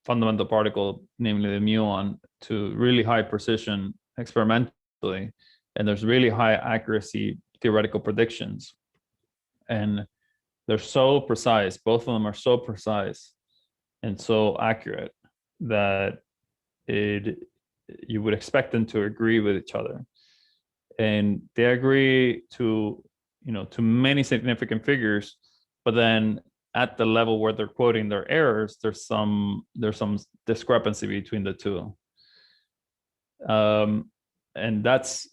fundamental particle, namely the muon, to really high precision experimentally, and there's really high accuracy theoretical predictions, and they're so precise. Both of them are so precise and so accurate that you would expect them to agree with each other, and they agree to many significant figures, but then at the level where they're quoting their errors, there's some discrepancy between the two. And this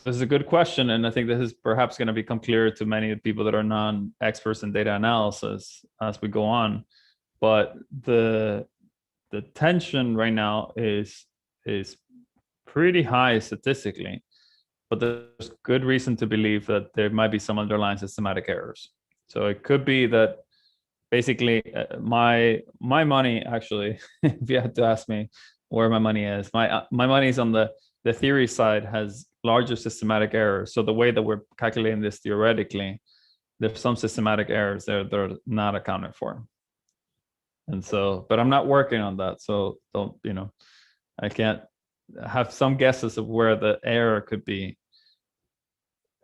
is a good question, and I think this is perhaps going to become clearer to many people that are non-experts in data analysis as we go on. But the tension right now is pretty high statistically, but there's good reason to believe that there might be some underlying systematic errors. So it could be that basically my money, actually, if you had to ask me where my money is, my money is on the theory side, has larger systematic errors. So the way that we're calculating this theoretically, there's some systematic errors there that are not accounted for. And so, but I'm not working on that. So don't, I can't have some guesses of where the error could be.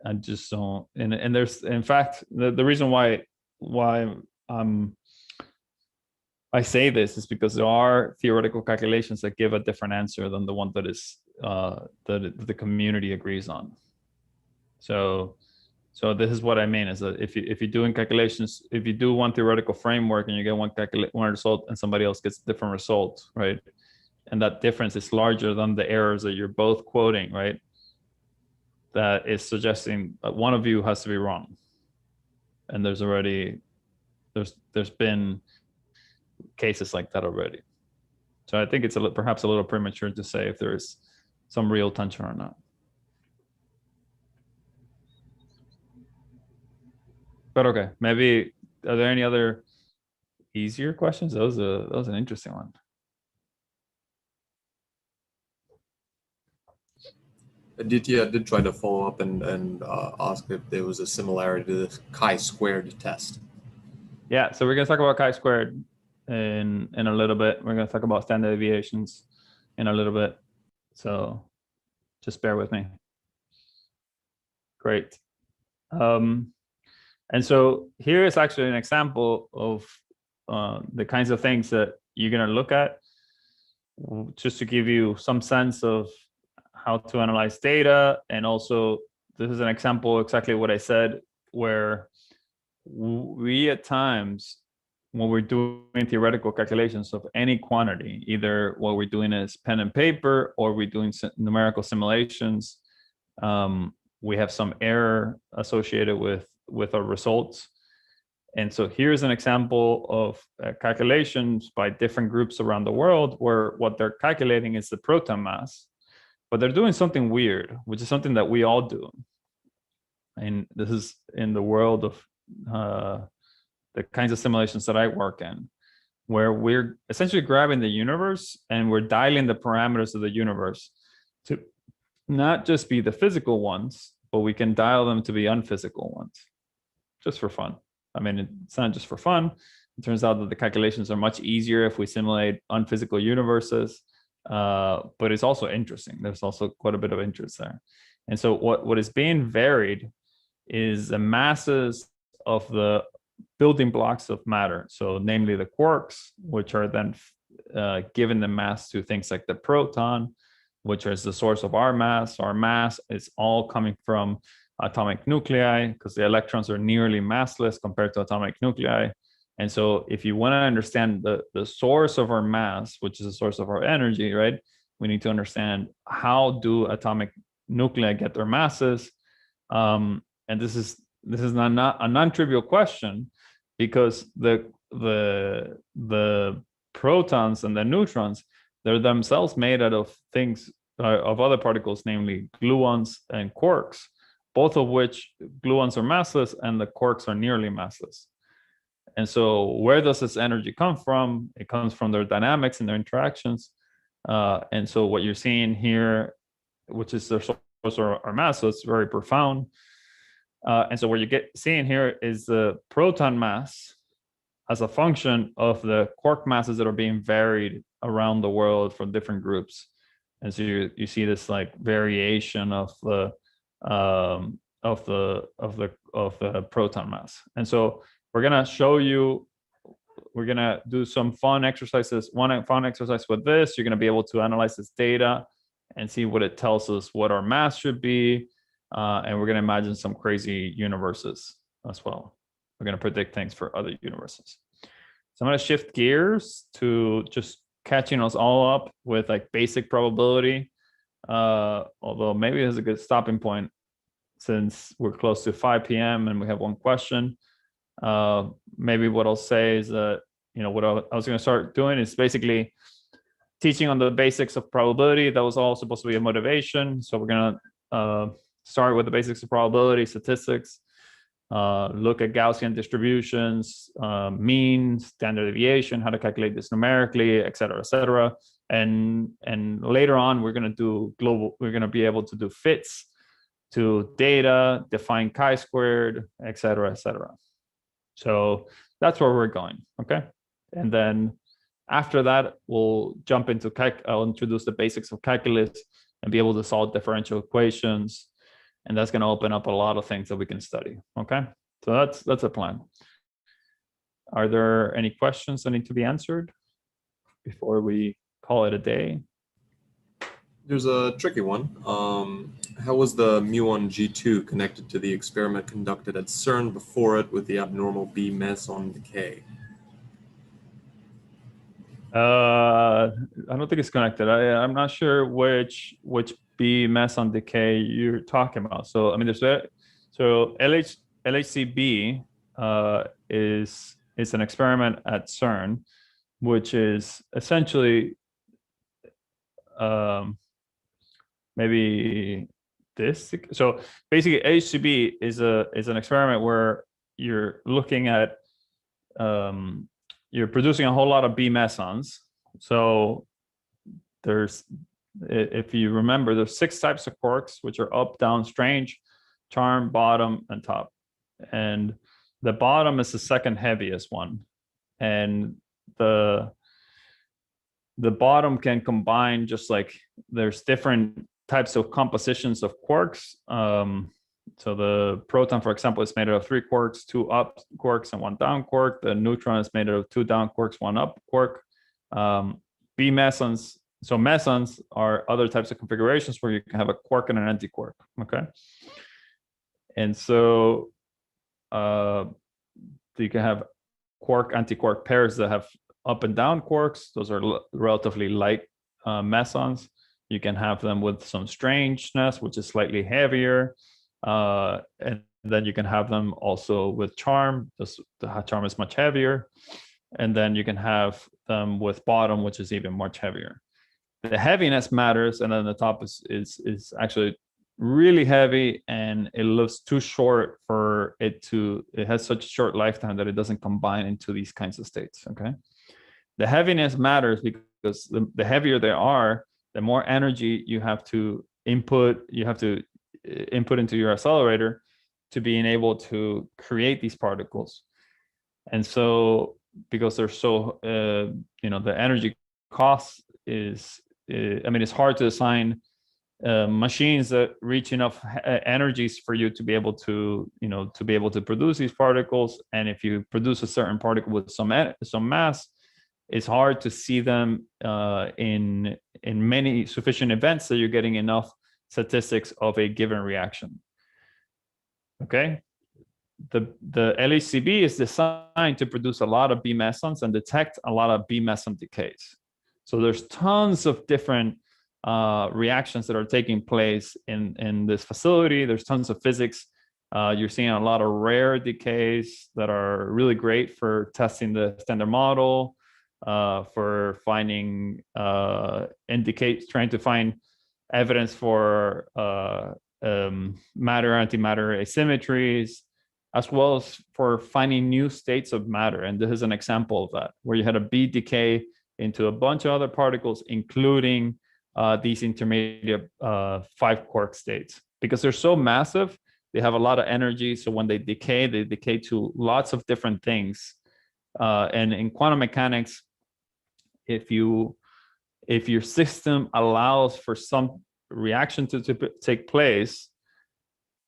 I just don't, and there's, in fact, the reason why I say this is because there are theoretical calculations that give a different answer than the one that is that the community agrees on. So this is what I mean, is that if you're doing calculations, if you do one theoretical framework and you get one result and somebody else gets a different result, right? And that difference is larger than the errors that you're both quoting, right? That is suggesting that one of you has to be wrong. And there's been cases like that already. So I think it's perhaps a little premature to say if there's some real tension or not. But okay, maybe, are there any other easier questions? That was an interesting one. Aditya did try to follow up and ask if there was a similarity to the chi-squared test. Yeah, so we're going to talk about chi-squared in a little bit. We're going to talk about standard deviations in a little bit. So just bear with me. Great. And so here is actually an example of the kinds of things that you're going to look at, just to give you some sense of how to analyze data. And also, this is an example, exactly what I said, where we at times, when we're doing theoretical calculations of any quantity, either what we're doing is pen and paper or we're doing numerical simulations, we have some error associated with our results. And so here's an example of calculations by different groups around the world where what they're calculating is the proton mass, but they're doing something weird, which is something that we all do. And this is in the world of the kinds of simulations that I work in, where we're essentially grabbing the universe and we're dialing the parameters of the universe to not just be the physical ones, but we can dial them to be unphysical ones, just for fun. I mean, it's not just for fun. It turns out that the calculations are much easier if we simulate unphysical universes, but it's also interesting. There's also quite a bit of interest there. And so what is being varied is the masses of the building blocks of matter. So namely the quarks, which are then given the mass to things like the proton, which is the source of our mass. Our mass is all coming from atomic nuclei because the electrons are nearly massless compared to atomic nuclei. And so if you want to understand the source of our mass, which is the source of our energy, right, we need to understand how do atomic nuclei get their masses. And this is not a non-trivial question, because the protons and the neutrons, they're themselves made out of things, of other particles, namely gluons and quarks, both of which gluons are massless and the quarks are nearly massless. And so where does this energy come from? It comes from their dynamics and their interactions. And so what you're seeing here, which is their source or our mass, so it's very profound. And so what you seeing here is the proton mass as a function of the quark masses that are being varied around the world from different groups. And so you see this like variation of the proton mass. And so we're gonna show you, we're gonna do some fun exercises. One fun exercise with this, you're gonna be able to analyze this data and see what it tells us what our mass should be. And we're gonna imagine some crazy universes as well. We're gonna predict things for other universes. So I'm gonna shift gears to just catching us all up with like basic probability. Although maybe this is a good stopping point since we're close to 5 p.m. and we have one question. Maybe what I'll say is that, you know, what I was gonna start doing is basically teaching on the basics of probability. That was all supposed to be a motivation. So we're gonna start with the basics of probability, statistics, look at Gaussian distributions, mean, standard deviation, how to calculate this numerically, et cetera, and later on we're going to do we're going to be able to do fits to data, define chi-squared, et cetera. So that's where we're going, okay? And then after that, we'll jump into I'll introduce the basics of calculus and be able to solve differential equations. And that's going to open up a lot of things that we can study. Okay, so that's a plan. Are there any questions that need to be answered before we call it a day? There's a tricky one. How was the Muon G2 connected to the experiment conducted at CERN before it with the abnormal B meson decay? I don't think it's connected. I'm not sure which B meson decay you're talking about. So I mean, LHCb is an experiment at CERN, which is essentially maybe this. So basically, LHCb is an experiment where you're looking at you're producing a whole lot of B mesons. So if you remember, there's 6 types of quarks, which are up, down, strange, charm, bottom, and top. And the bottom is the second heaviest one. And the bottom can combine, just like there's different types of compositions of quarks. So the proton, for example, is made out of 3 quarks, 2 up quarks and 1 down quark. The neutron is made out of 2 down quarks, 1 up quark. B mesons. So mesons are other types of configurations where you can have a quark and an antiquark, okay? And so you can have quark-antiquark pairs that have up and down quarks. Those are relatively light mesons. You can have them with some strangeness, which is slightly heavier. And then you can have them also with charm. The charm is much heavier. And then you can have them with bottom, which is even much heavier. The heaviness matters, and then the top is actually really heavy, and it looks too short for it to. It has such a short lifetime that it doesn't combine into these kinds of states. Okay, the heaviness matters because the heavier they are, the more energy you have to input. You have to input into your accelerator to being able to create these particles, and so because they're so the energy cost is. I mean, it's hard to assign machines that reach enough energies for you to be able to, produce these particles. And if you produce a certain particle with some mass, it's hard to see them in many sufficient events that you're getting enough statistics of a given reaction. Okay. The LHCb is designed to produce a lot of B mesons and detect a lot of B meson decays. So there's tons of different reactions that are taking place in this facility. There's tons of physics. You're seeing a lot of rare decays that are really great for testing the standard model, for finding trying to find evidence for matter-antimatter asymmetries, as well as for finding new states of matter. And this is an example of that, where you had a B decay into a bunch of other particles, including these intermediate 5-quark states. Because they're so massive, they have a lot of energy. So when they decay to lots of different things. And in quantum mechanics, if your system allows for some reaction to take place,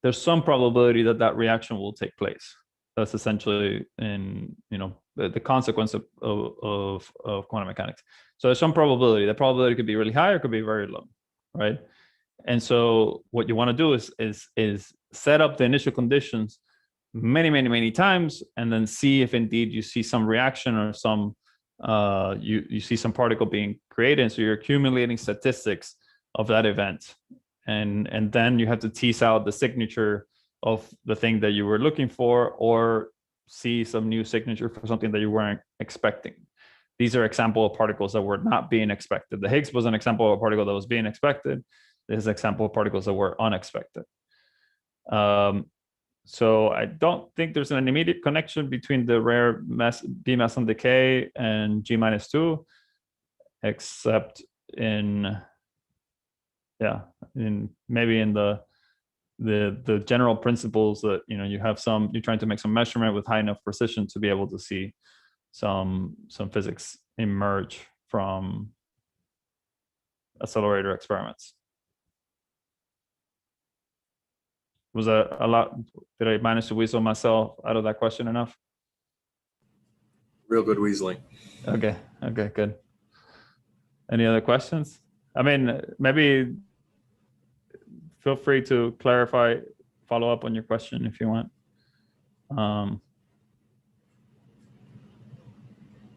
there's some probability that reaction will take place. That's essentially the consequence of quantum mechanics. So there's some probability. The probability could be really high or could be very low, right? And so what you want to do is set up the initial conditions many times, and then see if indeed you see some reaction or some you see some particle being created. And so you're accumulating statistics of that event, and then you have to tease out the signature of the thing that you were looking for, or see some new signature for something that you weren't expecting. These are example of particles that were not being expected. The Higgs was an example of a particle that was being expected. This is an example of particles that were unexpected. So I don't think there's an immediate connection between the rare B meson decay and G-2, except in maybe in the general principles that you're trying to make some measurement with high enough precision to be able to see some physics emerge from accelerator experiments. Was that a lot? Did I manage to weasel myself out of that question enough? Real good weaseling. Okay, good. Any other questions? I mean, maybe feel free to clarify, follow up on your question if you want.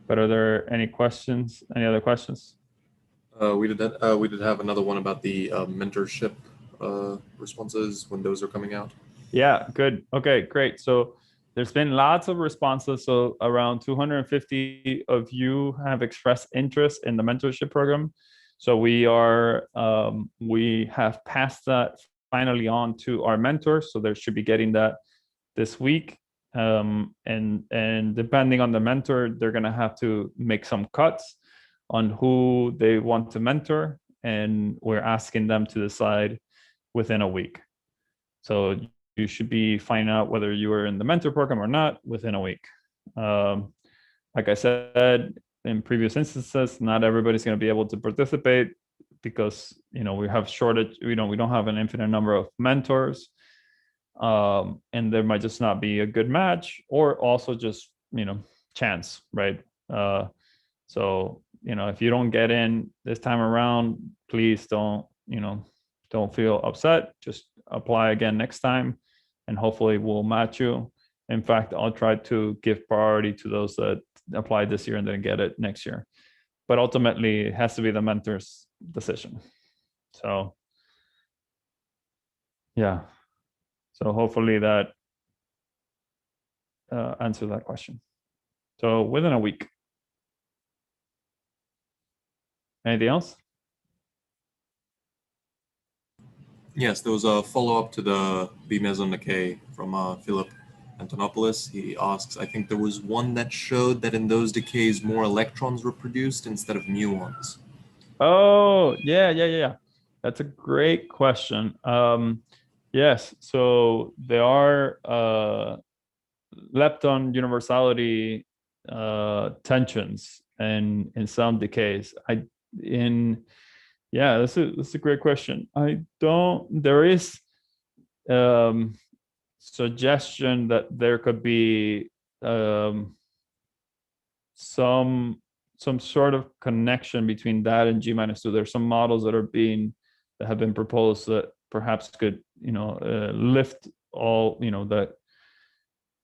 But are there any questions? Any other questions? We did have another one about the mentorship responses when those are coming out. Yeah, good. Okay, great. So there's been lots of responses. So around 250 of you have expressed interest in the mentorship program. So we have passed that finally on to our mentors. So they should be getting that this week. And depending on the mentor, they're going to have to make some cuts on who they want to mentor. And we're asking them to decide within a week. So you should be finding out whether you are in the mentor program or not within a week. Like I said, in previous instances, not everybody's going to be able to participate because we have shortage. We don't have an infinite number of mentors, and there might just not be a good match, or also just chance, right? So if you don't get in this time around, please don't feel upset. Just apply again next time, and hopefully we'll match you. In fact, I'll try to give priority to those that apply this year and then get it next year. But ultimately, it has to be the mentor's decision. So, yeah. So hopefully that answers that question. So within a week. Anything else? Yes, there was a follow-up to the B-meson decay from Philip Antonopoulos. He asks, I think there was one that showed that in those decays more electrons were produced instead of muons. Oh, yeah. That's a great question. Yes, so there are lepton universality tensions and in some decays. Yeah, that's a great question. There is suggestion that there could be some sort of connection between that and G-2. There's some models that have been proposed that perhaps could, lift all,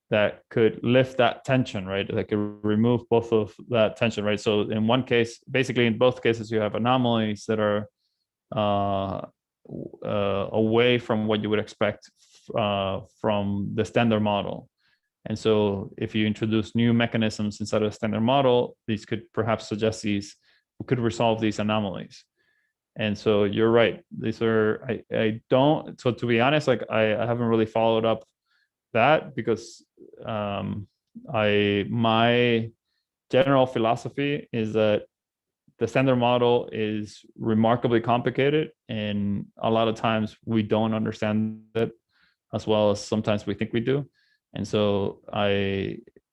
that could lift that tension, right? That could remove both of that tension, right? So in one case, basically in both cases, you have anomalies that are away from what you would expect from the standard model. And so if you introduce new mechanisms inside of the standard model, these could perhaps suggest could resolve these anomalies. And so you're right. These are, so to be honest, like I haven't really followed up that because my general philosophy is that the standard model is remarkably complicated, and a lot of times we don't understand it as well as sometimes we think we do. And so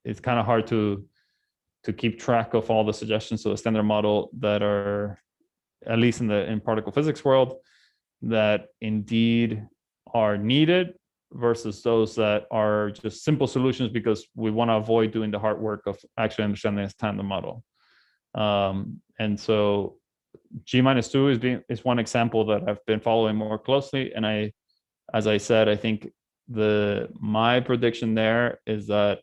it's kind of hard to keep track of all the suggestions of the standard model that are, at least in particle physics world, that indeed are needed versus those that are just simple solutions because we want to avoid doing the hard work of actually understanding the standard model. And so G-2 is one example that I've been following more closely. And as I said, I think my prediction there is that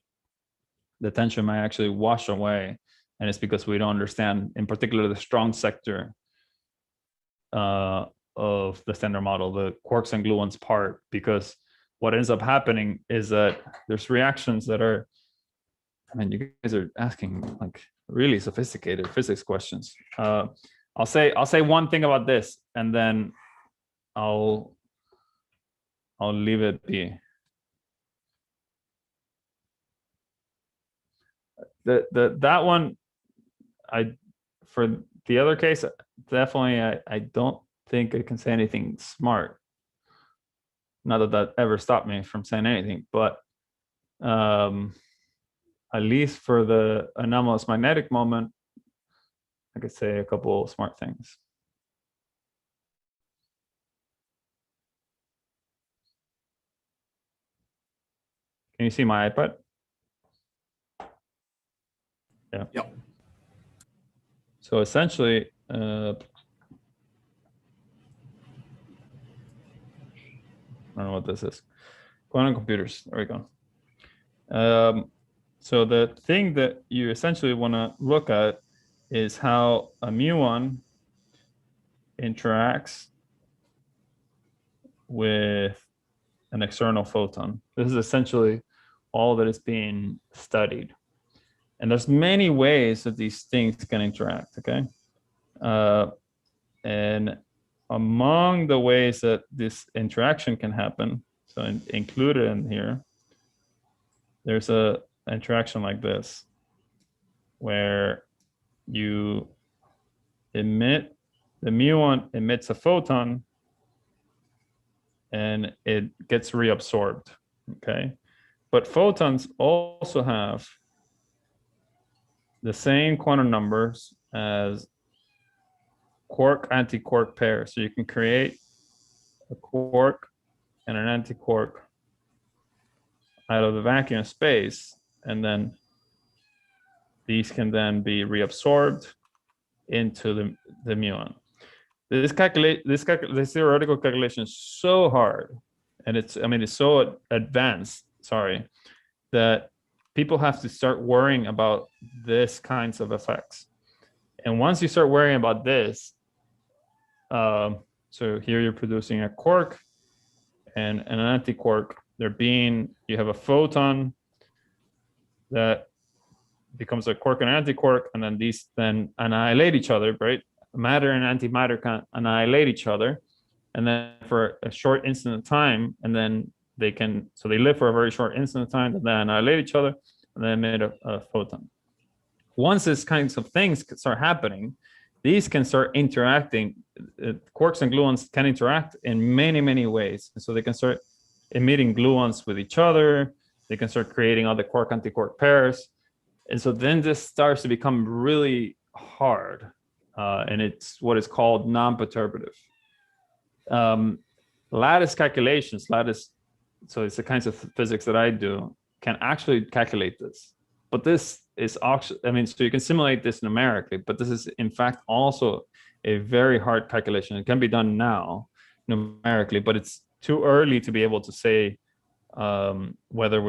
the tension might actually wash away, and it's because we don't understand, in particular, the strong sector of the standard model, the quarks and gluons part, because what ends up happening is that there's reactions that are, you guys are asking like really sophisticated physics questions. I'll say one thing about this, and then I'll leave it be. That one, for the other case, definitely I don't think I can say anything smart. Not that ever stopped me from saying anything, but at least for the anomalous magnetic moment, I could say a couple smart things. Can you see my iPad? Yeah. Yep. So essentially, I don't know what this is. Quantum computers. There we go. So the thing that you essentially want to look at is how a muon interacts with an external photon. This is essentially all that is being studied. And there's many ways that these things can interact, okay? And among the ways that this interaction can happen, so included in here, there's a interaction like this, where the muon emits a photon and it gets reabsorbed, okay? But photons also have the same quantum numbers as quark-antiquark pairs. So you can create a quark and an antiquark out of the vacuum of space, and then these can then be reabsorbed into the muon. This theoretical calculation is so hard, and it's so advanced, that people have to start worrying about this kinds of effects. And once you start worrying about this, so here you're producing a quark and an antiquark you have a photon that becomes a quark and antiquark, and then these then annihilate each other, right? Matter and antimatter can annihilate each other, and then for a short instant of time, and then they live for a very short instant of time, and then annihilate each other, and then emit a photon. Once these kinds of things start happening, these can start interacting. Quarks and gluons can interact in many, many ways. And so they can start emitting gluons with each other. They can start creating other quark-antiquark pairs. And so then this starts to become really hard. And it's what is called non-perturbative. Lattice calculations, so it's the kinds of physics that I do, can actually calculate this. But this is actually, so you can simulate this numerically, but this is in fact also a very hard calculation. It can be done now numerically, but it's too early to be able to say whether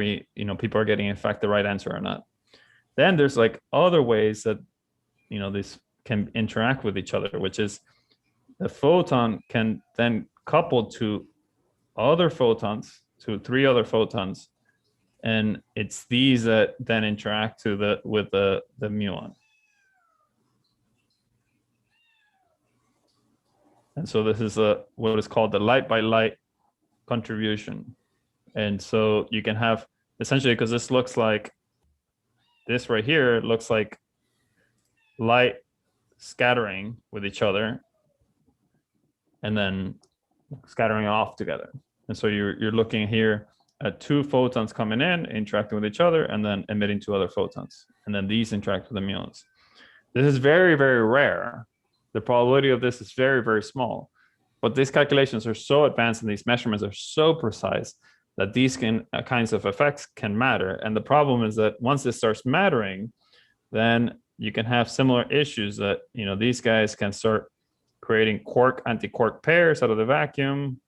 people are getting in fact the right answer or not. Then there's like other ways that these can interact with each other, which is the photon can then couple to other photons, to 3 other photons, and it's these that then interact with the muon. And so this is what is called the light by light contribution. And so you can have essentially, because this looks like this right here, looks like light scattering with each other and then scattering off together. And so you're looking here at 2 photons coming in, interacting with each other, and then emitting 2 other photons. And then these interact with the muons. This is very, very rare. The probability of this is very, very small. But these calculations are so advanced and these measurements are so precise that these kinds of effects can matter. And the problem is that once this starts mattering, then you can have similar issues that, these guys can start creating quark-antiquark pairs out of the vacuum.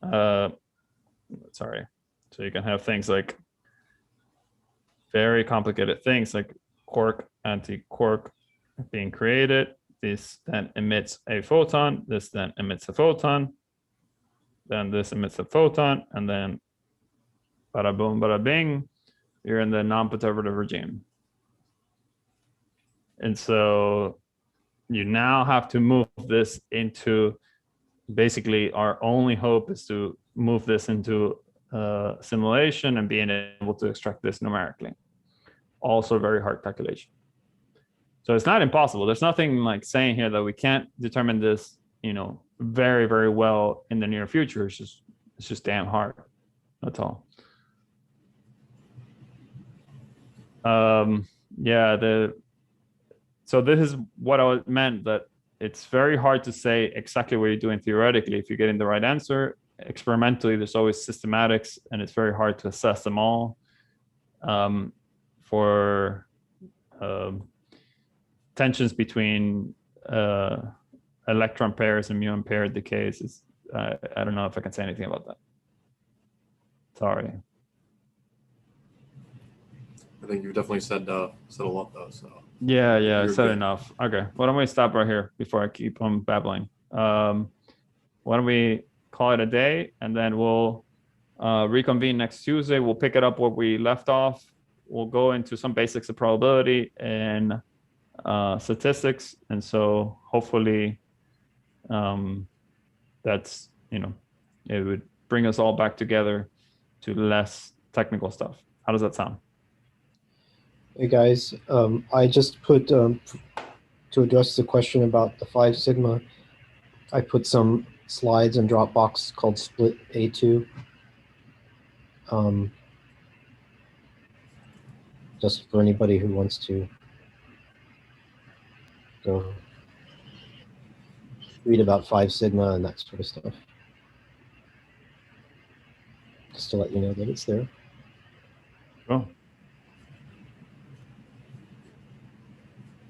So you can have things like very complicated things like quark-antiquark being created. This then emits a photon. This then emits a photon. Then this emits a photon. And then bada boom, bada bing, you're in the non-perturbative regime. And so you now have to move this into, basically our only hope is to move this into simulation and being able to extract this numerically. Also very hard calculation. So it's not impossible. There's nothing like saying here that we can't determine this, very, very well in the near future. It's just damn hard. That's all. So this is what I meant, that it's very hard to say exactly what you're doing theoretically if you're getting the right answer. Experimentally, there's always systematics, and it's very hard to assess them all. For tensions between electron pairs and muon pair decays, I don't know if I can say anything about that. Sorry. I think you've definitely said a lot though. So yeah, I said enough. Okay, why don't we stop right here before I keep on babbling? Why don't we call it a day, and then we'll reconvene next Tuesday. We'll pick it up where we left off. We'll go into some basics of probability and statistics, and so hopefully that's it would bring us all back together to less technical stuff. How does that sound? Hey guys, I just put to address the question about the 5 sigma, I put some slides in Dropbox called Split A2. Just for anybody who wants to go read about 5 sigma and that sort of stuff. Just to let you know that it's there. Cool.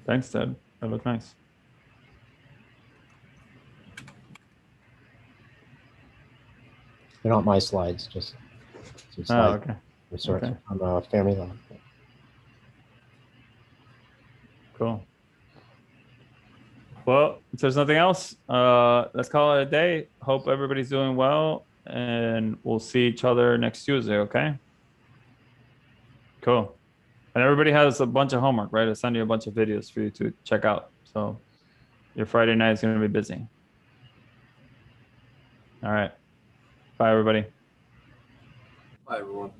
Thanks, Ted. That looked nice. They're not my slides, just some slides. Okay. Okay. From Family Lab. Cool. Well, if there's nothing else, let's call it a day. Hope everybody's doing well. and we'll see each other next Tuesday, okay? Cool. And everybody has a bunch of homework, right? I send you a bunch of videos for you to check out. So your Friday night is going to be busy. All right. Bye, everybody. Bye, everyone.